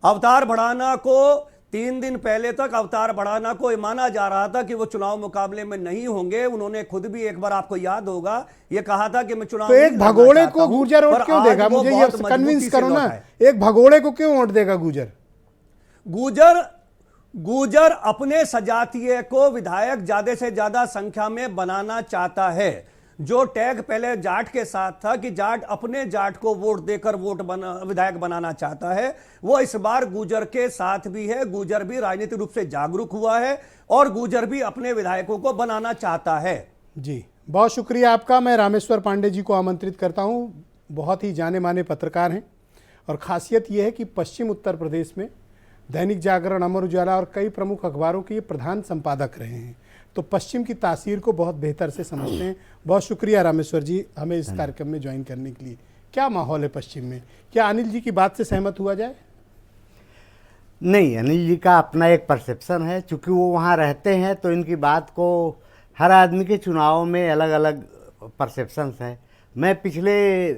अवतार भड़ाना को 3 दिन पहले तक अवतार भड़ाना को माना जा रहा था कि वो चुनाव मुकाबले में नहीं होंगे। उन्होंने खुद भी एक बार, आपको याद होगा, ये कहा था कि मैं चुनाव तो नहीं एक लड़ना भगोड़े चाहता को हूं। गुर्जर वोट पर क्यों आज देगा? वो मुझे ये बहुत मजबूती कन्विंस से करो ना, लौटा है। एक भगोड़े को क्यों वोट देगा गुजर? गुजर अपने सजातीय को विधायक ज्यादा से ज्यादा संख्या में बनाना चाहता है। जो टैग पहले जाट के साथ था कि जाट अपने जाट को वोट देकर विधायक बनाना चाहता है, वो इस बार गुजर के साथ भी है। गुजर भी राजनीतिक रूप से जागरूक हुआ है और गुजर भी अपने विधायकों को बनाना चाहता है। जी, बहुत शुक्रिया आपका। मैं रामेश्वर पांडे जी को आमंत्रित करता हूं। बहुत ही जाने माने पत्रकार हैं और खासियत यह है कि पश्चिम उत्तर प्रदेश में दैनिक जागरण, अमर उजाला और कई प्रमुख अखबारों के ये प्रधान संपादक रहे हैं, तो पश्चिम की तासीर को बहुत बेहतर से समझते हैं। बहुत शुक्रिया रामेश्वर जी हमें इस कार्यक्रम में ज्वाइन करने के लिए। क्या माहौल है पश्चिम में? क्या अनिल जी की बात से सहमत हुआ जाए? नहीं, अनिल जी का अपना एक परसेप्शन है, चूँकि वो वहाँ रहते हैं तो इनकी बात को हर आदमी के चुनाव में अलग अलग परसेप्शंस हैं। मैं पिछले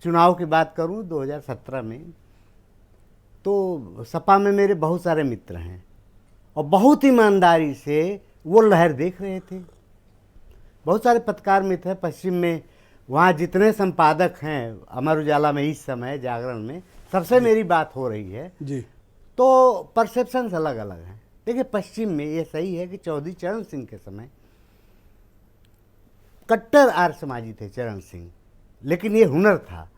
चुनाव की बात करूँ 2017 में, तो सपा में मेरे बहुत सारे मित्र हैं और बहुत ईमानदारी से वो लहर देख रहे थे। बहुत सारे पत्रकार मित्र हैं पश्चिम में, वहाँ जितने संपादक हैं अमर उजाला में इस समय, जागरण में, सबसे मेरी बात हो रही है जी। तो परसेप्शंस अलग अलग हैं। देखिए, पश्चिम में ये सही है कि चौधरी चरण सिंह के समय कट्टर आर्य समाजी थे चरण सिंह, लेकिन ये हुनर था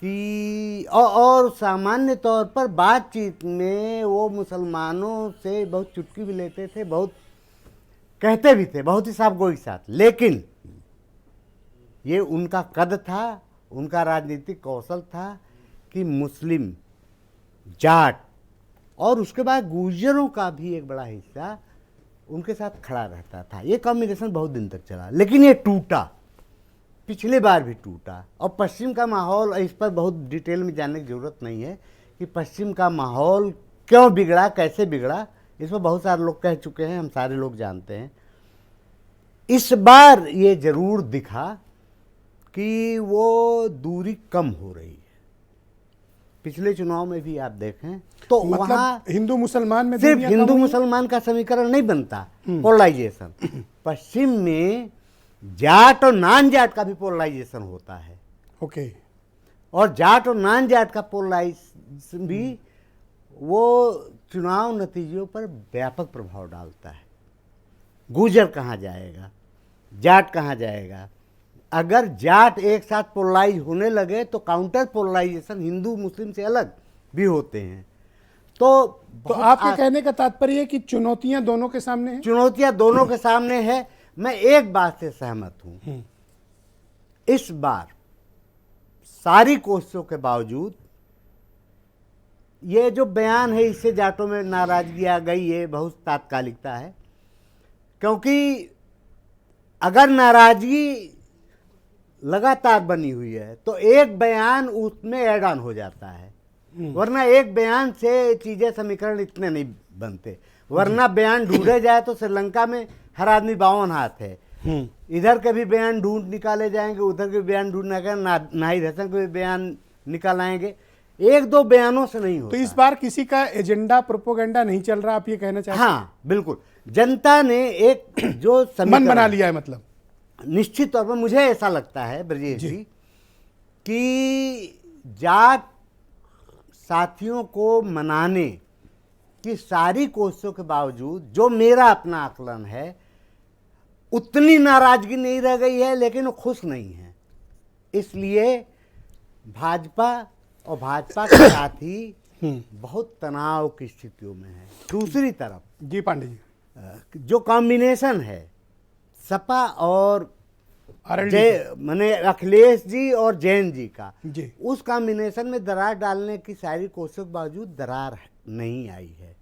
कि और सामान्य तौर पर बातचीत में वो मुसलमानों से बहुत चुटकी भी लेते थे, बहुत कहते भी थे, बहुत ही साफगोई के साथ। लेकिन ये उनका कद था, उनका राजनीतिक कौशल था कि मुस्लिम, जाट और उसके बाद गुर्जरों का भी एक बड़ा हिस्सा उनके साथ खड़ा रहता था। ये कॉम्बिनेशन बहुत दिन तक चला, लेकिन ये टूटा, पिछले बार भी टूटा। और पश्चिम का माहौल, इस पर बहुत डिटेल में जानने की ज़रूरत नहीं है कि पश्चिम का माहौल क्यों बिगड़ा, कैसे बिगड़ा, इस पर बहुत सारे लोग कह चुके हैं, हम सारे लोग जानते हैं। इस बार ये ज़रूर दिखा कि वो दूरी कम हो रही है। पिछले चुनाव में भी आप देखें तो मतलब वहाँ हिंदू मुसलमान में सिर्फ दूरियां कम हिंदू हुई? मुसलमान का समीकरण नहीं बनता, पोलराइजेशन। पश्चिम में जाट और नॉन जाट का भी पोलराइजेशन होता है। ओके। और जाट और नॉन जाट का पोलराइजेशन भी वो चुनाव नतीजों पर व्यापक प्रभाव डालता है। गुर्जर कहाँ जाएगा, जाट कहाँ जाएगा? अगर जाट एक साथ पोलराइज होने लगे तो काउंटर पोलराइजेशन हिंदू मुस्लिम से अलग भी होते हैं। तो आपके कहने का तात्पर्य है कि चुनौतियां दोनों के सामने हैं? चुनौतियां दोनों के सामने है। मैं एक बात से सहमत हूं, इस बार सारी कोशिशों के बावजूद ये जो बयान है, इससे जाटों में नाराजगी आ गई, ये बहुत तात्कालिकता है। क्योंकि अगर नाराजगी लगातार बनी हुई है तो एक बयान उसमें ऐड ऑन हो जाता है, वरना एक बयान से चीजें समीकरण इतने नहीं बनते। वरना बयान ढूंढे जाए तो श्रीलंका में हर आदमी 52 हाथ है, इधर के भी बयान ढूंढ निकाले जाएंगे, उधर के बयान ढूंढ नाहिद हसन के भी बयान निकाल आएंगे, एक दो बयानों से नहीं होता। तो इस बार किसी का एजेंडा, प्रोपोगंडा नहीं चल रहा, आप ये कहना चाहते हैं? हाँ बिल्कुल, जनता ने एक जो मन बना लिया है। मतलब निश्चित तौर पर मुझे ऐसा लगता है ब्रजेश जी कि जाट साथियों को मनाने की सारी कोशिशों के बावजूद जो मेरा अपना आकलन है, उतनी नाराजगी नहीं रह गई है, लेकिन वो खुश नहीं है। इसलिए भाजपा और भाजपा के साथी बहुत तनाव की स्थितियों में है। दूसरी तरफ जी पांडे जी, जो कॉम्बिनेशन है सपा और माने अखिलेश जी और जैन जी का, उस कॉम्बिनेशन में दरार डालने की सारी कोशिशों के बावजूद दरार नहीं आई है।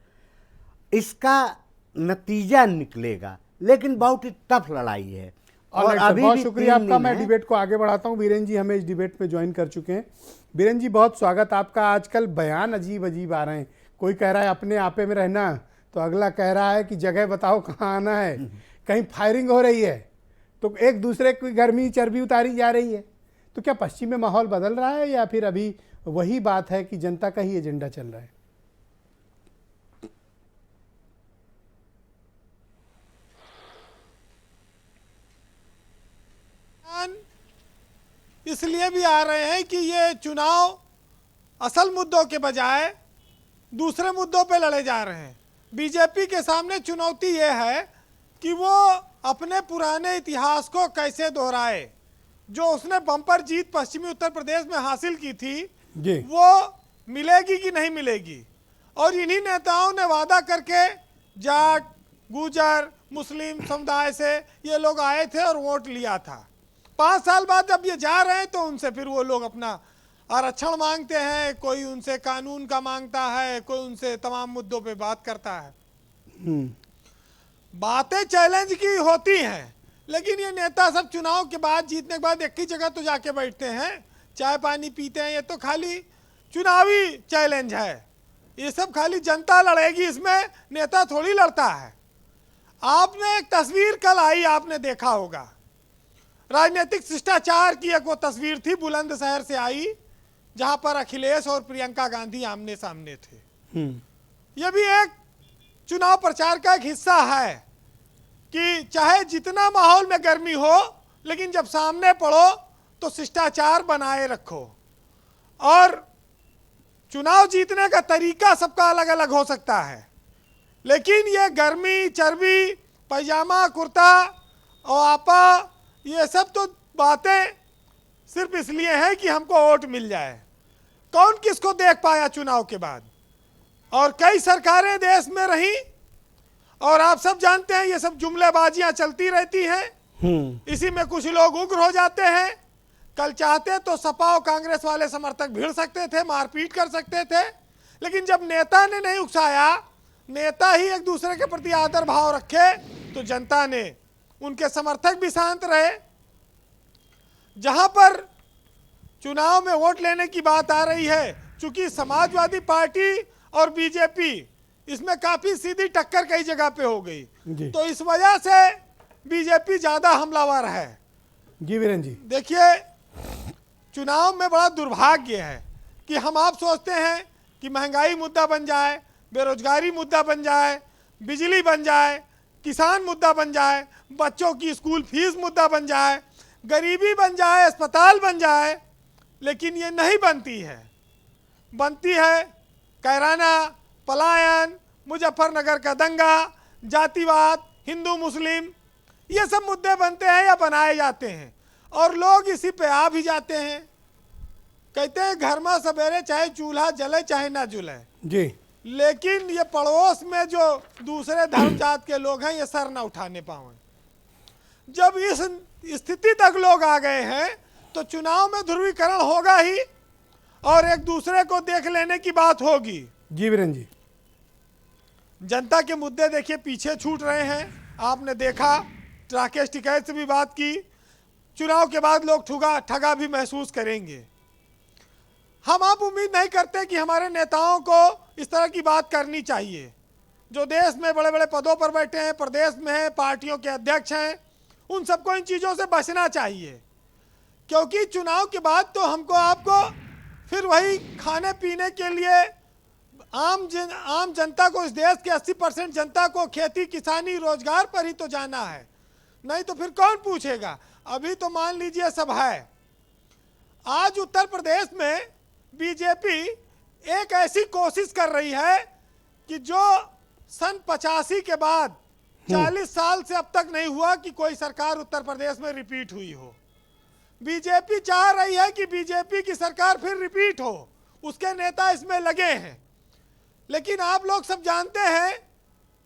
इसका नतीजा निकलेगा, लेकिन बहुत ही टफ लड़ाई है। और अभी बहुत शुक्रिया आपका। मैं डिबेट को आगे बढ़ाता हूं। बीरेन जी हमें इस डिबेट में ज्वाइन कर चुके हैं। बीरेन जी, बहुत स्वागत आपका। आजकल बयान अजीब अजीब आ रहे हैं, कोई कह रहा है अपने आपे में रहना, तो अगला कह रहा है कि जगह बताओ कहाँ आना है। कहीं फायरिंग हो रही है? तो एक दूसरे की गर्मी चर्बी उतारी जा रही है। तो क्या पश्चिम में माहौल बदल रहा है या फिर अभी वही बात है कि जनता का ही एजेंडा चल रहा है? इसलिए भी आ रहे हैं कि ये चुनाव असल मुद्दों के बजाय दूसरे मुद्दों पे लड़े जा रहे हैं। बीजेपी के सामने चुनौती ये है कि वो अपने पुराने इतिहास को कैसे दोहराए। जो उसने बम्पर जीत पश्चिमी उत्तर प्रदेश में हासिल की थी वो मिलेगी कि नहीं मिलेगी। और इन्हीं नेताओं ने वादा करके जाट, गुजर, मुस्लिम समुदाय से ये लोग आए थे और वोट लिया था। 5 साल बाद जब ये जा रहे हैं तो उनसे फिर वो लोग अपना आरक्षण मांगते हैं, कोई उनसे कानून का मांगता है, कोई उनसे तमाम मुद्दों पे बात करता है। बातें चैलेंज की होती हैं, लेकिन ये नेता सब चुनाव के बाद, जीतने के बाद एक ही जगह तो जाके बैठते हैं, चाय पानी पीते हैं। ये तो खाली चुनावी चैलेंज है, ये सब खाली जनता लड़ेगी, इसमें नेता थोड़ी लड़ता है। आपने एक तस्वीर कल आई, आपने देखा होगा, राजनीतिक शिष्टाचार की एक वो तस्वीर थी, बुलंदशहर से आई, जहां पर अखिलेश और प्रियंका गांधी आमने सामने थे। ये भी एक चुनाव प्रचार का एक हिस्सा है कि चाहे जितना माहौल में गर्मी हो, लेकिन जब सामने पड़ो तो शिष्टाचार बनाए रखो। और चुनाव जीतने का तरीका सबका अलग अलग हो सकता है, लेकिन ये गर्मी, चर्बी, पैजामा, कुर्ता और आपा, ये सब तो बातें सिर्फ इसलिए हैं कि हमको वोट मिल जाए। कौन किसको देख पाया चुनाव के बाद? और कई सरकारें देश में रही और आप सब जानते हैं ये सब जुमलेबाजियां चलती रहती हैं। इसी में कुछ लोग उग्र हो जाते हैं। कल चाहते तो सपा और कांग्रेस वाले समर्थक भिड़ सकते थे, मारपीट कर सकते थे, लेकिन जब नेता ने नहीं उकसाया, नेता ही एक दूसरे के प्रति आदर भाव रखे, तो जनता ने, उनके समर्थक भी शांत रहे। जहां पर चुनाव में वोट लेने की बात आ रही है, चूंकि समाजवादी पार्टी और बीजेपी, इसमें काफी सीधी टक्कर कई जगह पे हो गई, तो इस वजह से बीजेपी ज्यादा हमलावर है। जी वीरेन जी, देखिए चुनाव में बड़ा दुर्भाग्य है कि हम आप सोचते हैं कि महंगाई मुद्दा बन जाए, बेरोजगारी मुद्दा बन जाए, बिजली बन जाए, किसान मुद्दा बन जाए, बच्चों की स्कूल फीस मुद्दा बन जाए, गरीबी बन जाए, अस्पताल बन जाए, लेकिन ये नहीं बनती है। बनती है कैराना, पलायन, मुजफ्फरनगर का दंगा, जातिवाद, हिंदू मुस्लिम, ये सब मुद्दे बनते हैं या बनाए जाते हैं, और लोग इसी पे आ भी जाते हैं। कहते हैं घर में सवेरे चाहे चूल्हा जले चाहे ना जले जी, लेकिन ये पड़ोस में जो दूसरे धर्म जात के लोग हैं, ये सर ना उठाने पाए। जब इस स्थिति तक लोग आ गए हैं तो चुनाव में ध्रुवीकरण होगा ही, और एक दूसरे को देख लेने की बात होगी। जी वीरेन जी, जनता के मुद्दे देखिए पीछे छूट रहे हैं। आपने देखा, राकेश टिकैत से भी बात की, चुनाव के बाद लोग ठगा भी महसूस करेंगे। हम आप उम्मीद नहीं करते कि हमारे नेताओं को इस तरह की बात करनी चाहिए। जो देश में बड़े बड़े पदों पर बैठे हैं, प्रदेश में हैं, पार्टियों के अध्यक्ष हैं, उन सबको इन चीज़ों से बचना चाहिए, क्योंकि चुनाव के बाद तो हमको आपको फिर वही खाने पीने के लिए आम जनता को, इस देश के 80% जनता को खेती किसानी रोजगार पर ही तो जाना है, नहीं तो फिर कौन पूछेगा। अभी तो मान लीजिए सब है। आज उत्तर प्रदेश में बीजेपी एक ऐसी कोशिश कर रही है कि जो सन 85 के बाद 40 साल से अब तक नहीं हुआ कि कोई सरकार उत्तर प्रदेश में रिपीट हुई हो। बीजेपी चाह रही है कि बीजेपी की सरकार फिर रिपीट हो, उसके नेता इसमें लगे हैं। लेकिन आप लोग सब जानते हैं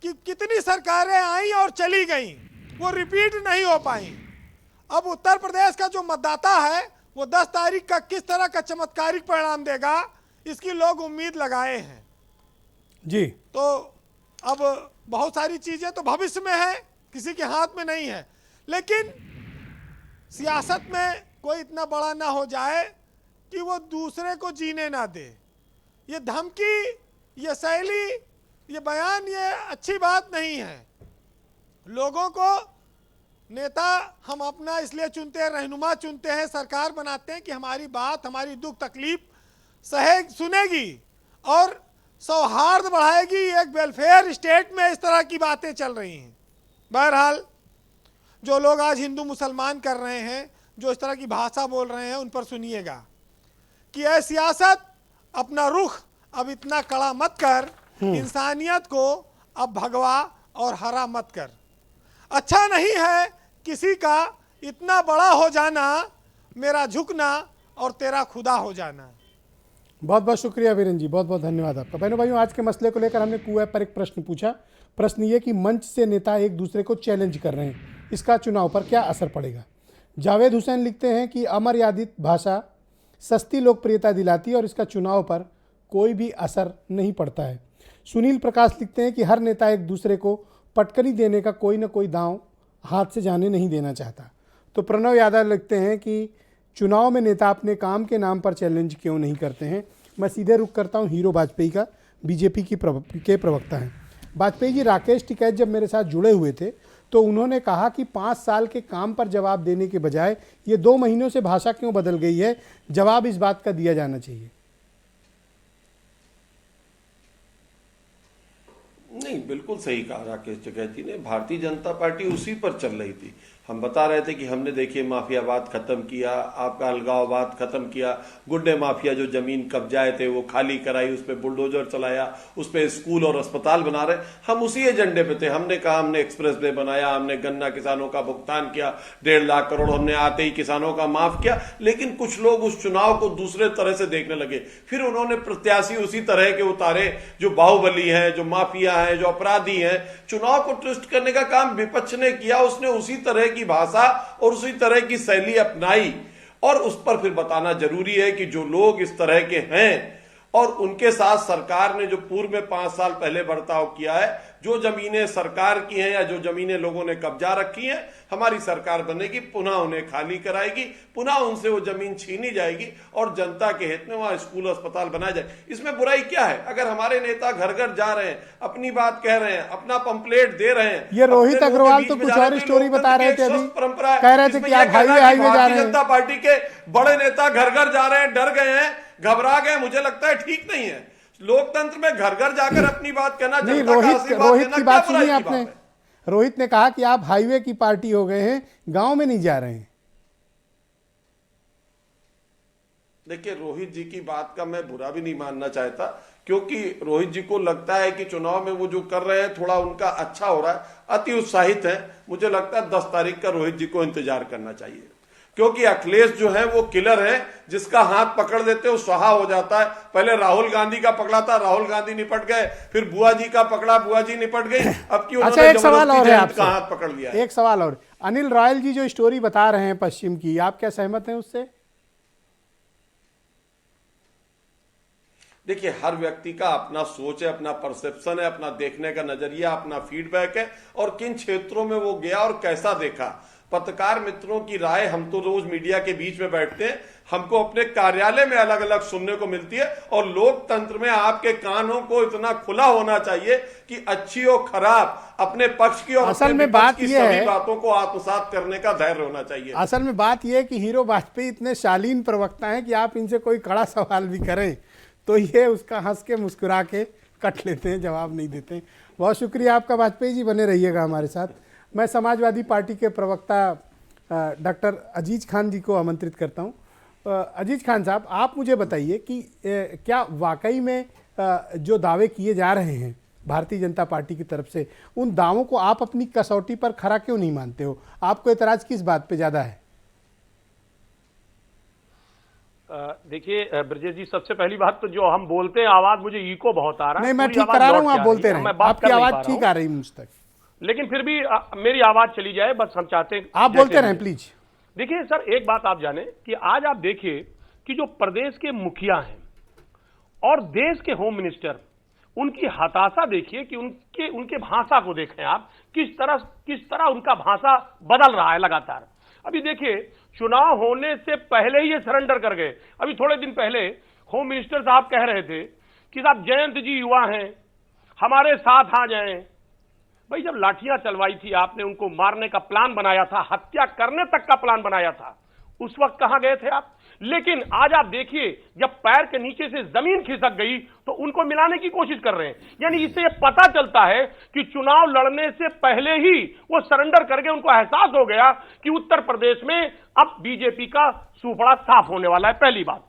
कि कितनी सरकारें आई और चली गईं, वो रिपीट नहीं हो पाई। अब उत्तर प्रदेश का जो मतदाता है वो 10 तारीख का किस तरह का चमत्कारिक परिणाम देगा, इसकी लोग उम्मीद लगाए हैं जी। तो अब बहुत सारी चीजें तो भविष्य में है, किसी के हाथ में नहीं है, लेकिन सियासत में कोई इतना बड़ा ना हो जाए कि वो दूसरे को जीने ना दे। ये धमकी, ये शैली, ये बयान, ये अच्छी बात नहीं है। लोगों को नेता हम अपना इसलिए चुनते हैं, रहनुमा चुनते हैं, सरकार बनाते हैं कि हमारी बात, हमारी दुख तकलीफ सुनेगी और सौहार्द बढ़ाएगी। एक वेलफेयर स्टेट में इस तरह की बातें चल रही हैं। बहरहाल जो लोग आज हिंदू मुसलमान कर रहे हैं, जो इस तरह की भाषा बोल रहे हैं, उन पर सुनिएगा कि यह सियासत अपना रुख अब इतना कड़ा मत कर, इंसानियत को अब भगवा और हरा मत कर। अच्छा नहीं है किसी का इतना बड़ा हो जाना, मेरा झुकना और तेरा खुदा हो जाना। बहुत बहुत शुक्रिया वीरेंद्र जी, बहुत बहुत धन्यवाद आपका। बहनों भाइयों, आज के मसले को लेकर हमने क्यू ऐप पर एक प्रश्न पूछा। प्रश्न ये कि मंच से नेता एक दूसरे को चैलेंज कर रहे हैं, इसका चुनाव पर क्या असर पड़ेगा। जावेद हुसैन लिखते हैं कि अमर्यादित भाषा सस्ती लोकप्रियता दिलाती है और इसका चुनाव पर कोई भी असर नहीं पड़ता है। सुनील प्रकाश लिखते हैं कि हर नेता एक दूसरे को पटकनी देने का कोई ना कोई दांव हाथ से जाने नहीं देना चाहता। तो प्रणव यादव लिखते हैं कि चुनाव में नेता अपने काम के नाम पर चैलेंज क्यों नहीं करते हैं। मैं सीधे रुख करता हूं हीरो वाजपेयी का, बीजेपी के प्रवक्ता हैं। वाजपेयी जी राकेश टिकैत जब मेरे साथ जुड़े हुए थे तो उन्होंने कहा कि 5 साल के काम पर जवाब देने के बजाय ये 2 महीनों से भाषा क्यों बदल गई है, जवाब इस बात का दिया जाना चाहिए। नहीं, बिल्कुल सही कहा राकेश टिकैत जी ने। भारतीय जनता पार्टी उसी पर चल रही थी। हम बता रहे थे कि हमने देखिए माफियावाद खत्म किया, आपका अलगाववाद खत्म किया, गुड्डे माफिया जो जमीन कब्जाए थे वो खाली कराई, उस पर बुलडोजर चलाया, उस पर स्कूल और अस्पताल बना रहे। हम उसी एजेंडे पे थे। हमने कहा हमने एक्सप्रेस वे बनाया, हमने गन्ना किसानों का भुगतान किया, 1.5 लाख करोड़ हमने आते ही किसानों का माफ किया। लेकिन कुछ लोग उस चुनाव को दूसरे तरह से देखने लगे। फिर उन्होंने प्रत्याशी उसी तरह के उतारे जो बाहुबली है, जो माफिया है, जो अपराधी है। चुनाव को ट्विस्ट करने का काम विपक्ष ने किया। उसने उसी तरह की भाषा और उसी तरह की शैली अपनाई और उस पर फिर बताना जरूरी है कि जो लोग इस तरह के हैं और उनके साथ सरकार ने जो पूर्व में 5 साल पहले बर्ताव किया है, जो जमीनें सरकार की हैं या जो जमीनें लोगों ने कब्जा रखी हैं, हमारी सरकार बनेगी, पुनः उन्हें खाली कराएगी, पुनः उनसे वो जमीन छीनी जाएगी और जनता के हित में वहां स्कूल अस्पताल बनाए जाए। इसमें बुराई क्या है? अगर हमारे नेता घर घर जा रहे हैं, अपनी बात कह रहे हैं, अपना पंपलेट दे रहे हैं। ये रोहित अग्रवाल तो कुछ और स्टोरी बता रहे थे, अभी कह रहे थे कि आप हाईवे जा रहे हैं। जनता पार्टी के बड़े नेता घर घर जा रहे हैं, डर गए हैं, घबरा गए। मुझे लगता है ठीक नहीं है। लोकतंत्र में घर घर जाकर अपनी बात कहना, नहीं, रोहित की बात सुनी आपने। रोहित ने कहा कि आप हाईवे की पार्टी हो गए हैं, गांव में नहीं जा रहे हैं। देखिए, रोहित जी की बात का मैं बुरा भी नहीं मानना चाहता, क्योंकि रोहित जी को लगता है कि चुनाव में वो जो कर रहे हैं थोड़ा उनका अच्छा हो रहा है, अति उत्साहित है। मुझे लगता है 10 तारीख का रोहित जी को इंतजार करना चाहिए, क्योंकि अखिलेश जो है वो किलर है, जिसका हाथ पकड़ देते वो स्वाहा हो जाता है। पहले राहुल गांधी का पकड़ा था, राहुल गांधी निपट गए, फिर बुआ जी का पकड़ा, बुआ जी निपट गई। अब क्यों अच्छा, एक सवाल और है आपसे, हाथ पकड़ लिया। एक सवाल और, अनिल रॉयल जी जो स्टोरी बता रहे हैं पश्चिम की, आप क्या सहमत हैं उससे? देखिए, हर व्यक्ति का अपना सोच है, अपना परसेप्शन है, अपना देखने का नजरिया, अपना फीडबैक है और किन क्षेत्रों में वो गया और कैसा देखा। पत्रकार मित्रों की राय हम तो रोज मीडिया के बीच में बैठते हैं, हमको अपने कार्यालय में अलग अलग सुनने को मिलती है। और लोकतंत्र में आपके कानों को इतना खुला होना चाहिए कि अच्छी और खराब अपने पक्ष की और असल में बात की यह सभी है, बातों को आत्मसात करने का धैर्य होना चाहिए। असल में बात यह है कि हीरो वाजपेयी इतने शालीन प्रवक्ता हैं कि आप इनसे कोई कड़ा सवाल भी करें तो ये उसका हंस के मुस्कुरा के कट लेते हैं, जवाब नहीं देते हैं। बहुत शुक्रिया आपका वाजपेयी जी, बने रहिएगा हमारे साथ। मैं समाजवादी पार्टी के प्रवक्ता डॉक्टर अजीज खान जी को आमंत्रित करता हूं। अजीज खान साहब, आप मुझे बताइए कि क्या वाकई में जो दावे किए जा रहे हैं भारतीय जनता पार्टी की तरफ से, उन दावों को आप अपनी कसौटी पर खरा क्यों नहीं मानते हो? आपको एतराज किस बात पे ज़्यादा है? देखिए ब्रजेश जी, सबसे पहली बात तो जो हम बोलते हैं आवाज मुझे इको बहुत आ रहा है। नहीं, मैं ठीक करा रहा हूँ, आप बोलते रहें, आपकी आवाज ठीक आ रही मुझ तक, लेकिन फिर भी मेरी आवाज चली जाए, बस हम चाहते हैं आप बोलते रहें प्लीज। देखिए सर, एक बात आप जाने कि आज आप देखिए कि जो प्रदेश के मुखिया हैं और देश के होम मिनिस्टर, उनकी हताशा देखिए कि उनके भाषा को देखें आप, किस तरह उनका भाषा बदल रहा है लगातार। अभी देखिए, चुनाव होने से पहले ही ये सरेंडर कर गए। अभी थोड़े दिन पहले होम मिनिस्टर साहब कह रहे थे कि साहब जयंत जी युवा हैं, हमारे साथ आ जाएं, भाई जब लाठियां चलवाई थी आपने, उनको मारने का प्लान बनाया था, हत्या करने तक का प्लान बनाया था, उस वक्त कहां गए थे आप? लेकिन आज आप देखिए, जब पैर के नीचे से जमीन खिसक गई तो उनको मिलाने की कोशिश कर रहे हैं। यानी इससे पता चलता है कि चुनाव लड़ने से पहले ही वो सरेंडर कर गए। उनको एहसास हो गया कि उत्तर प्रदेश में अब बीजेपी का सूपड़ा साफ होने वाला है, पहली बात।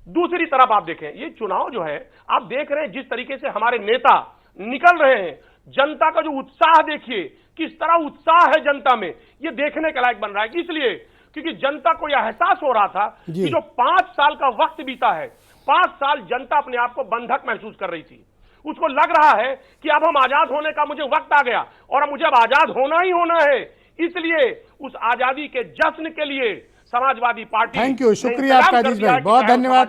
दूसरी तरफ आप देखें, ये चुनाव जो है, आप देख रहे हैं जिस तरीके से हमारे नेता निकल रहे हैं, जनता का जो उत्साह देखिए, किस तरह उत्साह है जनता में, ये देखने के लायक बन रहा है। इसलिए क्योंकि जनता को यह एहसास हो रहा था कि जो 5 साल का वक्त बीता है, 5 साल जनता अपने आप को बंधक महसूस कर रही थी। उसको लग रहा है कि अब हम आजाद होने का मुझे वक्त आ गया और अब मुझे अब आजाद होना ही होना है। इसलिए उस आजादी के जश्न के लिए समाजवादी पार्टी। थैंक यू, शुक्रिया आपका अजीज भाई, बहुत धन्यवाद।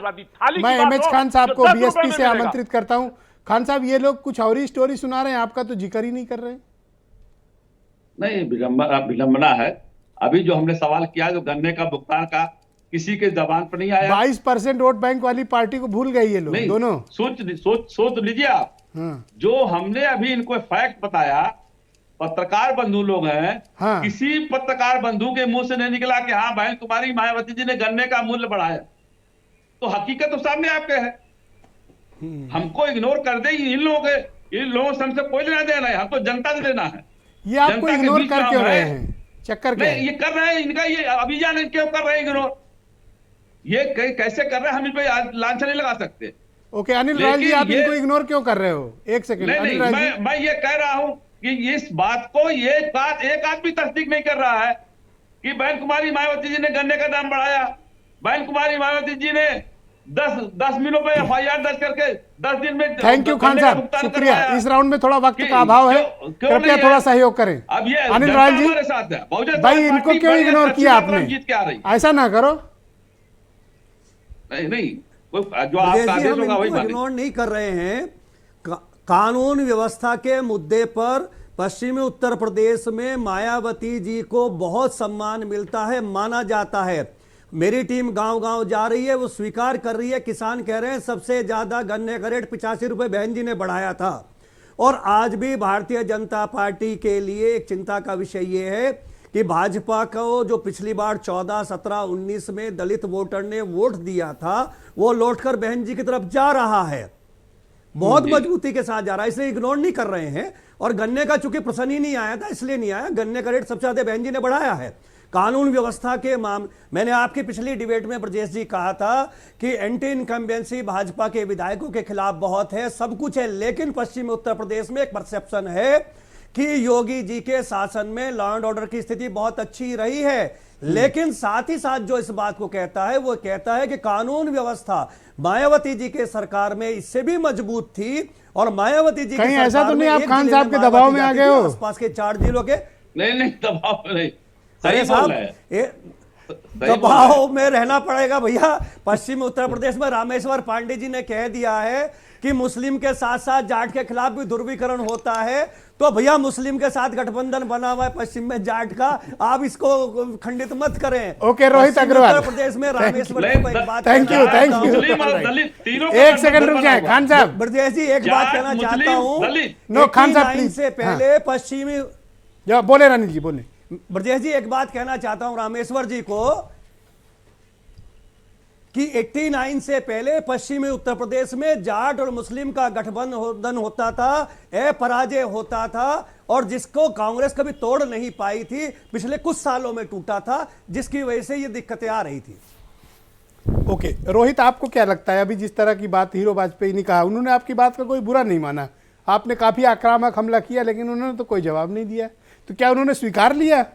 मैं एमएच खान साहब को बीएसपी से आमंत्रित करता हूं। खान साहब, ये लोग कुछ और ही स्टोरी सुना रहे हैं, आपका तो जिक्र ही नहीं कर रहे। नहीं, विडंबना है। अभी जो हमने सवाल किया, जो गन्ने का भुगतान का किसी के जबान पर नहीं आया। 22% वोट बैंक वाली पार्टी को भूल गई ये लोग दोनों। सोच लीजिए आप, जो हमने अभी इनको फैक्ट बताया, पत्रकार बंधु लोग हैं, किसी पत्रकार बंधु के मुंह से नहीं निकला कि हाँ बहन कुमारी मायावती जी ने गन्ने का मूल्य बढ़ाया। तो हकीकत तो सामने आपके है। हमको इग्नोर कर दे, इन लोगों से हमसे कोई लेना देना है, हमको जनता से लेना है। ये आपको इग्नोर कर क्यों रहे हैं? चक्कर क्या है? ये कर रहे हैं, इनका ये अभियान क्यों कर रहे हैं इग्नोर? ये कैसे कर रहे हैं, हम इन पे लांछन नहीं लगा सकते। ओके, अनिल राय जी, आप इनको इग्नोर क्यों कर रहे हो? एक सेकंड, नहीं, मैं ये कह रहा हूं कि इस बात को एक आदमी तस्दीक नहीं कर रहा है कि बहन कुमारी मायावती जी ने गन्ने का दाम बढ़ाया। बहन कुमारी मायावती जी ने 10 मिनटों पे FIR दर्ज करके 10 दिन में। थैंक यू खान साहब, शुक्रिया। इस राउंड में थोड़ा वक्त का अभाव है, कृपया थोड़ा सहयोग करें। अब ये अनिल राय जी भाई, इनको क्यों इग्नोर किया आपने? ऐसा ना करो। नहीं, जो आपका आदेश होगा वही मानें। इग्नोर नहीं कर रहे हैं। कानून व्यवस्था के मुद्दे पर पश्चिमी उत्तर प्रदेश में मायावती जी को बहुत सम्मान मिलता है, माना जाता है। मेरी टीम गांव-गांव जा रही है, वो स्वीकार कर रही है। किसान कह रहे हैं सबसे ज्यादा गन्ने का रेट 85 रुपए बहन जी ने बढ़ाया था। और आज भी भारतीय जनता पार्टी के लिए एक चिंता का विषय यह है कि भाजपा को जो पिछली बार 14, 17, 19 में दलित वोटर ने वोट दिया था, वो लौटकर बहन जी की तरफ जा रहा है, बहुत मजबूती के साथ जा रहा है। इसलिए इग्नोर नहीं कर रहे हैं। और गन्ने का चूंकि प्रश्न ही नहीं आया था, इसलिए नहीं आया। गन्ने का रेट सबसे ज्यादा बहन जी ने बढ़ाया है। कानून व्यवस्था के मैंने आपकी पिछली डिबेट में ब्रजेश जी कहा था कि एंटी इनकम्बेंसी भाजपा के विधायकों के खिलाफ बहुत है, सब कुछ है, लेकिन पश्चिमी उत्तर प्रदेश में एक परसेप्शन है कि योगी जी के शासन में लॉ एंड ऑर्डर की स्थिति बहुत अच्छी रही है। लेकिन साथ ही साथ जो इस बात को कहता है, वो कहता है कि कानून व्यवस्था मायावती जी के सरकार में इससे भी मजबूत थी। और मायावती जी कहीं ऐसा तो नहीं आप खान साहब के दबाव में आ गए हो? आसपास के 4 जिलों के नहीं, दबाव नहीं। अरे साहब, दबाव में रहना पड़ेगा भैया। पश्चिम उत्तर प्रदेश में रामेश्वर पांडे जी ने कह दिया है कि मुस्लिम के साथ साथ जाट के खिलाफ भी ध्रुवीकरण होता है। तो भैया मुस्लिम के साथ गठबंधन बना हुआ है पश्चिम में जाट का, आप इसको खंडित मत करें। ओके, रोहित अग्रवाल, उत्तर प्रदेश में रामेश्वर थैंक यू। एक सेकंड रुक जाए खान साहब। ब्रजेश जी, एक बात कहना चाहता हूँ। नो खान साहब प्लीज। से पहले पश्चिमी बोले रानी जी, बोले। ब्रजेश जी, एक बात कहना चाहता हूं रामेश्वर जी को कि 89 से पहले पश्चिमी उत्तर प्रदेश में जाट और मुस्लिम का गठबंधन होता था, पराजय होता था, और जिसको कांग्रेस कभी तोड़ नहीं पाई थी, पिछले कुछ सालों में टूटा था, जिसकी वजह से ये दिक्कतें आ रही थी। ओके, रोहित, आपको क्या लगता है? अभी जिस तरह की बात हीरो वाजपेयी ने कहा, उन्होंने आपकी बात का कोई बुरा नहीं माना, आपने काफी आक्रामक हमला किया, लेकिन उन्होंने तो कोई जवाब नहीं दिया। तो क्या उन्होंने स्वीकार लिया?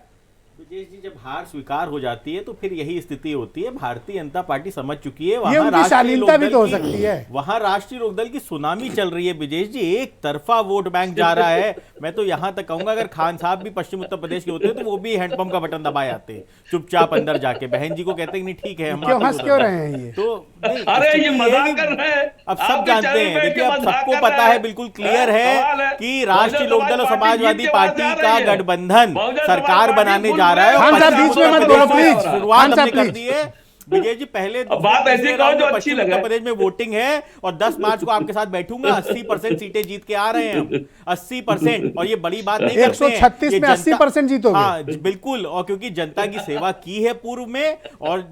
विजेश जी, जब हार स्वीकार हो जाती है तो फिर यही स्थिति होती है। भारतीय जनता पार्टी समझ चुकी है, ये उनकी शालीनता भी तो हो सकती है। वहां राष्ट्रीय लोकदल की सुनामी चल रही है विजेश जी, एक तरफा वोट बैंक जा रहा है। मैं तो यहां तक कहूंगा, अगर खान साहब भी पश्चिम उत्तर प्रदेश के होते तो वो भी हैंडपंप का बटन दबाए आते, चुपचाप अंदर जाके बहन जी को कहते हैं नहीं ठीक है, हम हंस क्यों रहे हैं ये? तो अरे ये मजाक कर रहे हैं। अब सब जानते हैं, देखिए अब सबको पता है, बिल्कुल क्लियर है कि राष्ट्रीय लोकदल और समाजवादी पार्टी का गठबंधन सरकार बनाने जा रहा है। बीच में मत बोलो प्लीज। शुरुआत हमने कर दी है विजय जी पहले बात ऐसी कहो जो अच्छी लगे। उत्तर प्रदेश में वोटिंग है और 10 मार्च को आपके साथ बैठूंगा। 80% सीटें जीत के आ रहे हैं हम, 80%। और ये बड़ी बात नहीं करते हैं, 136 में 80% जीतोगे। हाँ बिल्कुल, और क्योंकि जनता की सेवा की है पूर्व में और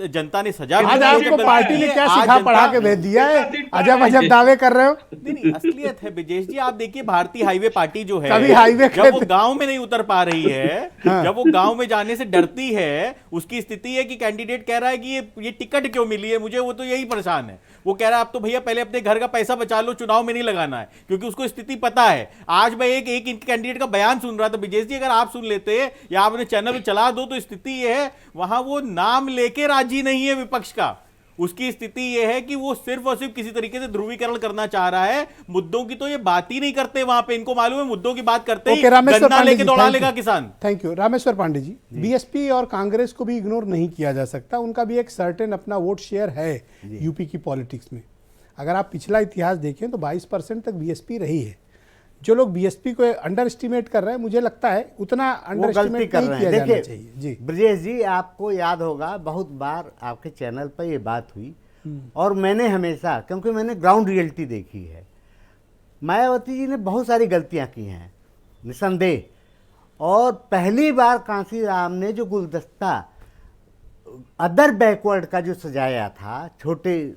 जनता ने सजा आज आपको पार्टी ने क्या सिखा पढ़ा के भेज दिया है, अजब अजब दावे कर रहे हो। नहीं असलियत है विजेश जी। आप देखिए भारतीय हाईवे पार्टी जो है, कभी हाईवे जब वो गांव में नहीं उतर पा रही है, जब वो गांव में जाने से डरती है, उसकी स्थिति है कि कैंडिडेट कह रहा है कि ये टिकट क्यों मिली है मुझे, वो तो यही परेशान है। वो कह रहा है आप तो भैया पहले अपने घर का पैसा बचा लो, चुनाव में नहीं लगाना है, क्योंकि उसको स्थिति पता है। आज मैं एक कैंडिडेट का बयान सुन रहा था विजेश जी, अगर आप सुन लेते या आप अपने चैनल पे चला दो तो स्थिति ये है, वहां वो नाम लेके राजी नहीं है विपक्ष का। उसकी स्थिति यह है कि वो सिर्फ और सिर्फ किसी तरीके से ध्रुवीकरण करना चाह रहा है। मुद्दों की तो ये बात ही नहीं करते वहां पे, इनको मालूम है मुद्दों की बात करते ही गन्ना लेके दौड़ा लेगा किसान। Thank you Rameshwar Pandey ji. BSP और कांग्रेस को भी इग्नोर नहीं किया जा सकता, उनका भी एक सर्टेन अपना वोट शेयर है यूपी की पॉलिटिक्स में। अगर आप पिछला इतिहास देखें तो 22% तक बीएसपी रही है। जो लोग बीएसपी को अंडर एस्टिमेट कर रहे हैं, मुझे लगता है उतना अंडर एस्टिमेट नहीं किया जाना चाहिए। जी ब्रजेश जी, आपको याद होगा बहुत बार आपके चैनल पर ये बात हुई और मैंने हमेशा, क्योंकि मैंने ग्राउंड रियलिटी देखी है, मायावती जी ने बहुत सारी गलतियां की हैं निसंदेह। और पहली बार कांसी राम ने जो गुलदस्ता अदर बैकवर्ड का जो सजाया था छोटे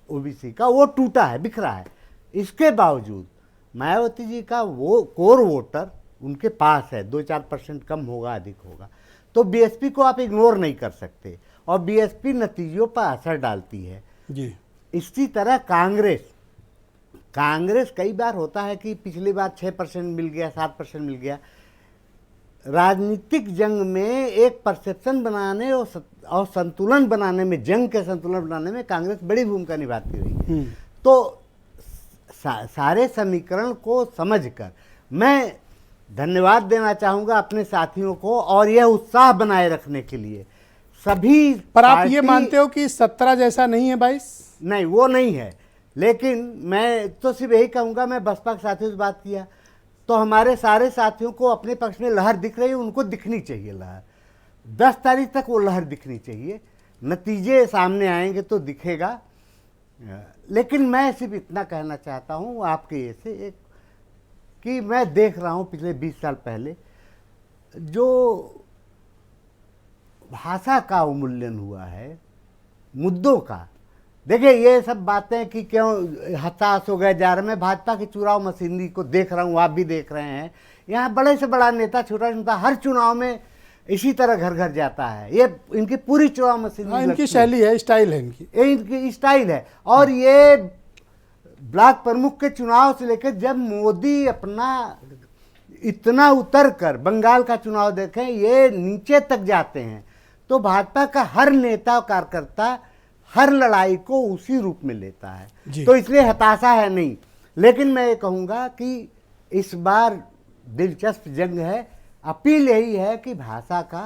ओबीसी का, वो टूटा है, बिखरा है। इसके बावजूद मायावती जी का वो कोर वोटर उनके पास है, 2-4% कम होगा अधिक होगा, तो बीएसपी को आप इग्नोर नहीं कर सकते और बीएसपी नतीजों पर असर डालती है जी। इसी तरह कांग्रेस कई बार होता है कि पिछली बार 6% मिल गया, 7% मिल गया। राजनीतिक जंग में एक परसेप्शन बनाने और संतुलन बनाने में, जंग के संतुलन बनाने में कांग्रेस बड़ी भूमिका निभाती रही। तो सारे समीकरण को समझकर मैं धन्यवाद देना चाहूँगा अपने साथियों को और यह उत्साह बनाए रखने के लिए सभी। पर आप ये मानते हो कि 17 जैसा नहीं है 22? नहीं, वो नहीं है, लेकिन मैं तो सिर्फ यही कहूँगा, मैं बसपा के साथियों से बात किया तो हमारे सारे साथियों को अपने पक्ष में लहर दिख रही है, उनको दिखनी चाहिए लहर। 10 तारीख तक वो लहर दिखनी चाहिए, नतीजे सामने आएंगे तो दिखेगा। लेकिन मैं सिर्फ इतना कहना चाहता हूँ आपके ये से एक कि मैं देख रहा हूँ पिछले 20 साल पहले जो भाषा का अवमूल्यन हुआ है, मुद्दों का। देखिए ये सब बातें कि क्यों हताश हो गए जा रहे, मैं भाजपा की चुनाव मशीनरी को देख रहा हूँ, आप भी देख रहे हैं। यहाँ बड़े से बड़ा नेता, छोटा से छोटा, हर चुनाव में इसी तरह घर घर जाता है। ये इनकी पूरी चुनाव मशीनरी, इनकी शैली है, स्टाइल है इनकी स्टाइल है। और ये ब्लॉक प्रमुख के चुनाव से लेकर जब मोदी अपना इतना उतर कर बंगाल का चुनाव देखें, ये नीचे तक जाते हैं, तो भाजपा का हर नेता और कार्यकर्ता हर लड़ाई को उसी रूप में लेता है। तो इसलिए हताशा है नहीं। लेकिन मैं ये कहूँगा कि इस बार दिलचस्प जंग है। अपील यही है कि भाषा का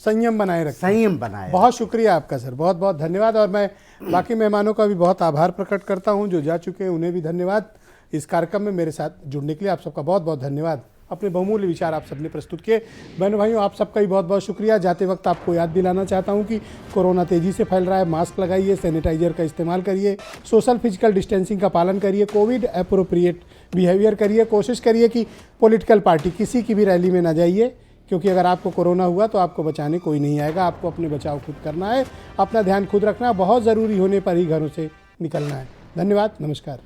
संयम बनाए रखें। संयम बनाए। बहुत शुक्रिया आपका सर, बहुत बहुत धन्यवाद। और मैं बाकी मेहमानों का भी बहुत आभार प्रकट करता हूं जो जा चुके हैं, उन्हें भी धन्यवाद। इस कार्यक्रम में मेरे साथ जुड़ने के लिए आप सबका बहुत बहुत धन्यवाद। अपने बहुमूल्य विचार आप सबने प्रस्तुत किए। बहनों भाइयों, आप सबका भी बहुत बहुत शुक्रिया। जाते वक्त आपको याद दिलाना चाहता हूं कि कोरोना तेज़ी से फैल रहा है, मास्क लगाइए, सैनिटाइजर का इस्तेमाल करिए, सोशल फिजिकल डिस्टेंसिंग का पालन करिए, कोविड एप्रोप्रिएट बिहेवियर करिए। कोशिश करिए कि पॉलिटिकल पार्टी किसी की भी रैली में ना जाइए, क्योंकि अगर आपको कोरोना हुआ तो आपको बचाने कोई नहीं आएगा। आपको अपने बचाव खुद करना है, अपना ध्यान खुद रखना है, बहुत ज़रूरी होने पर ही घरों से निकलना है। धन्यवाद, नमस्कार।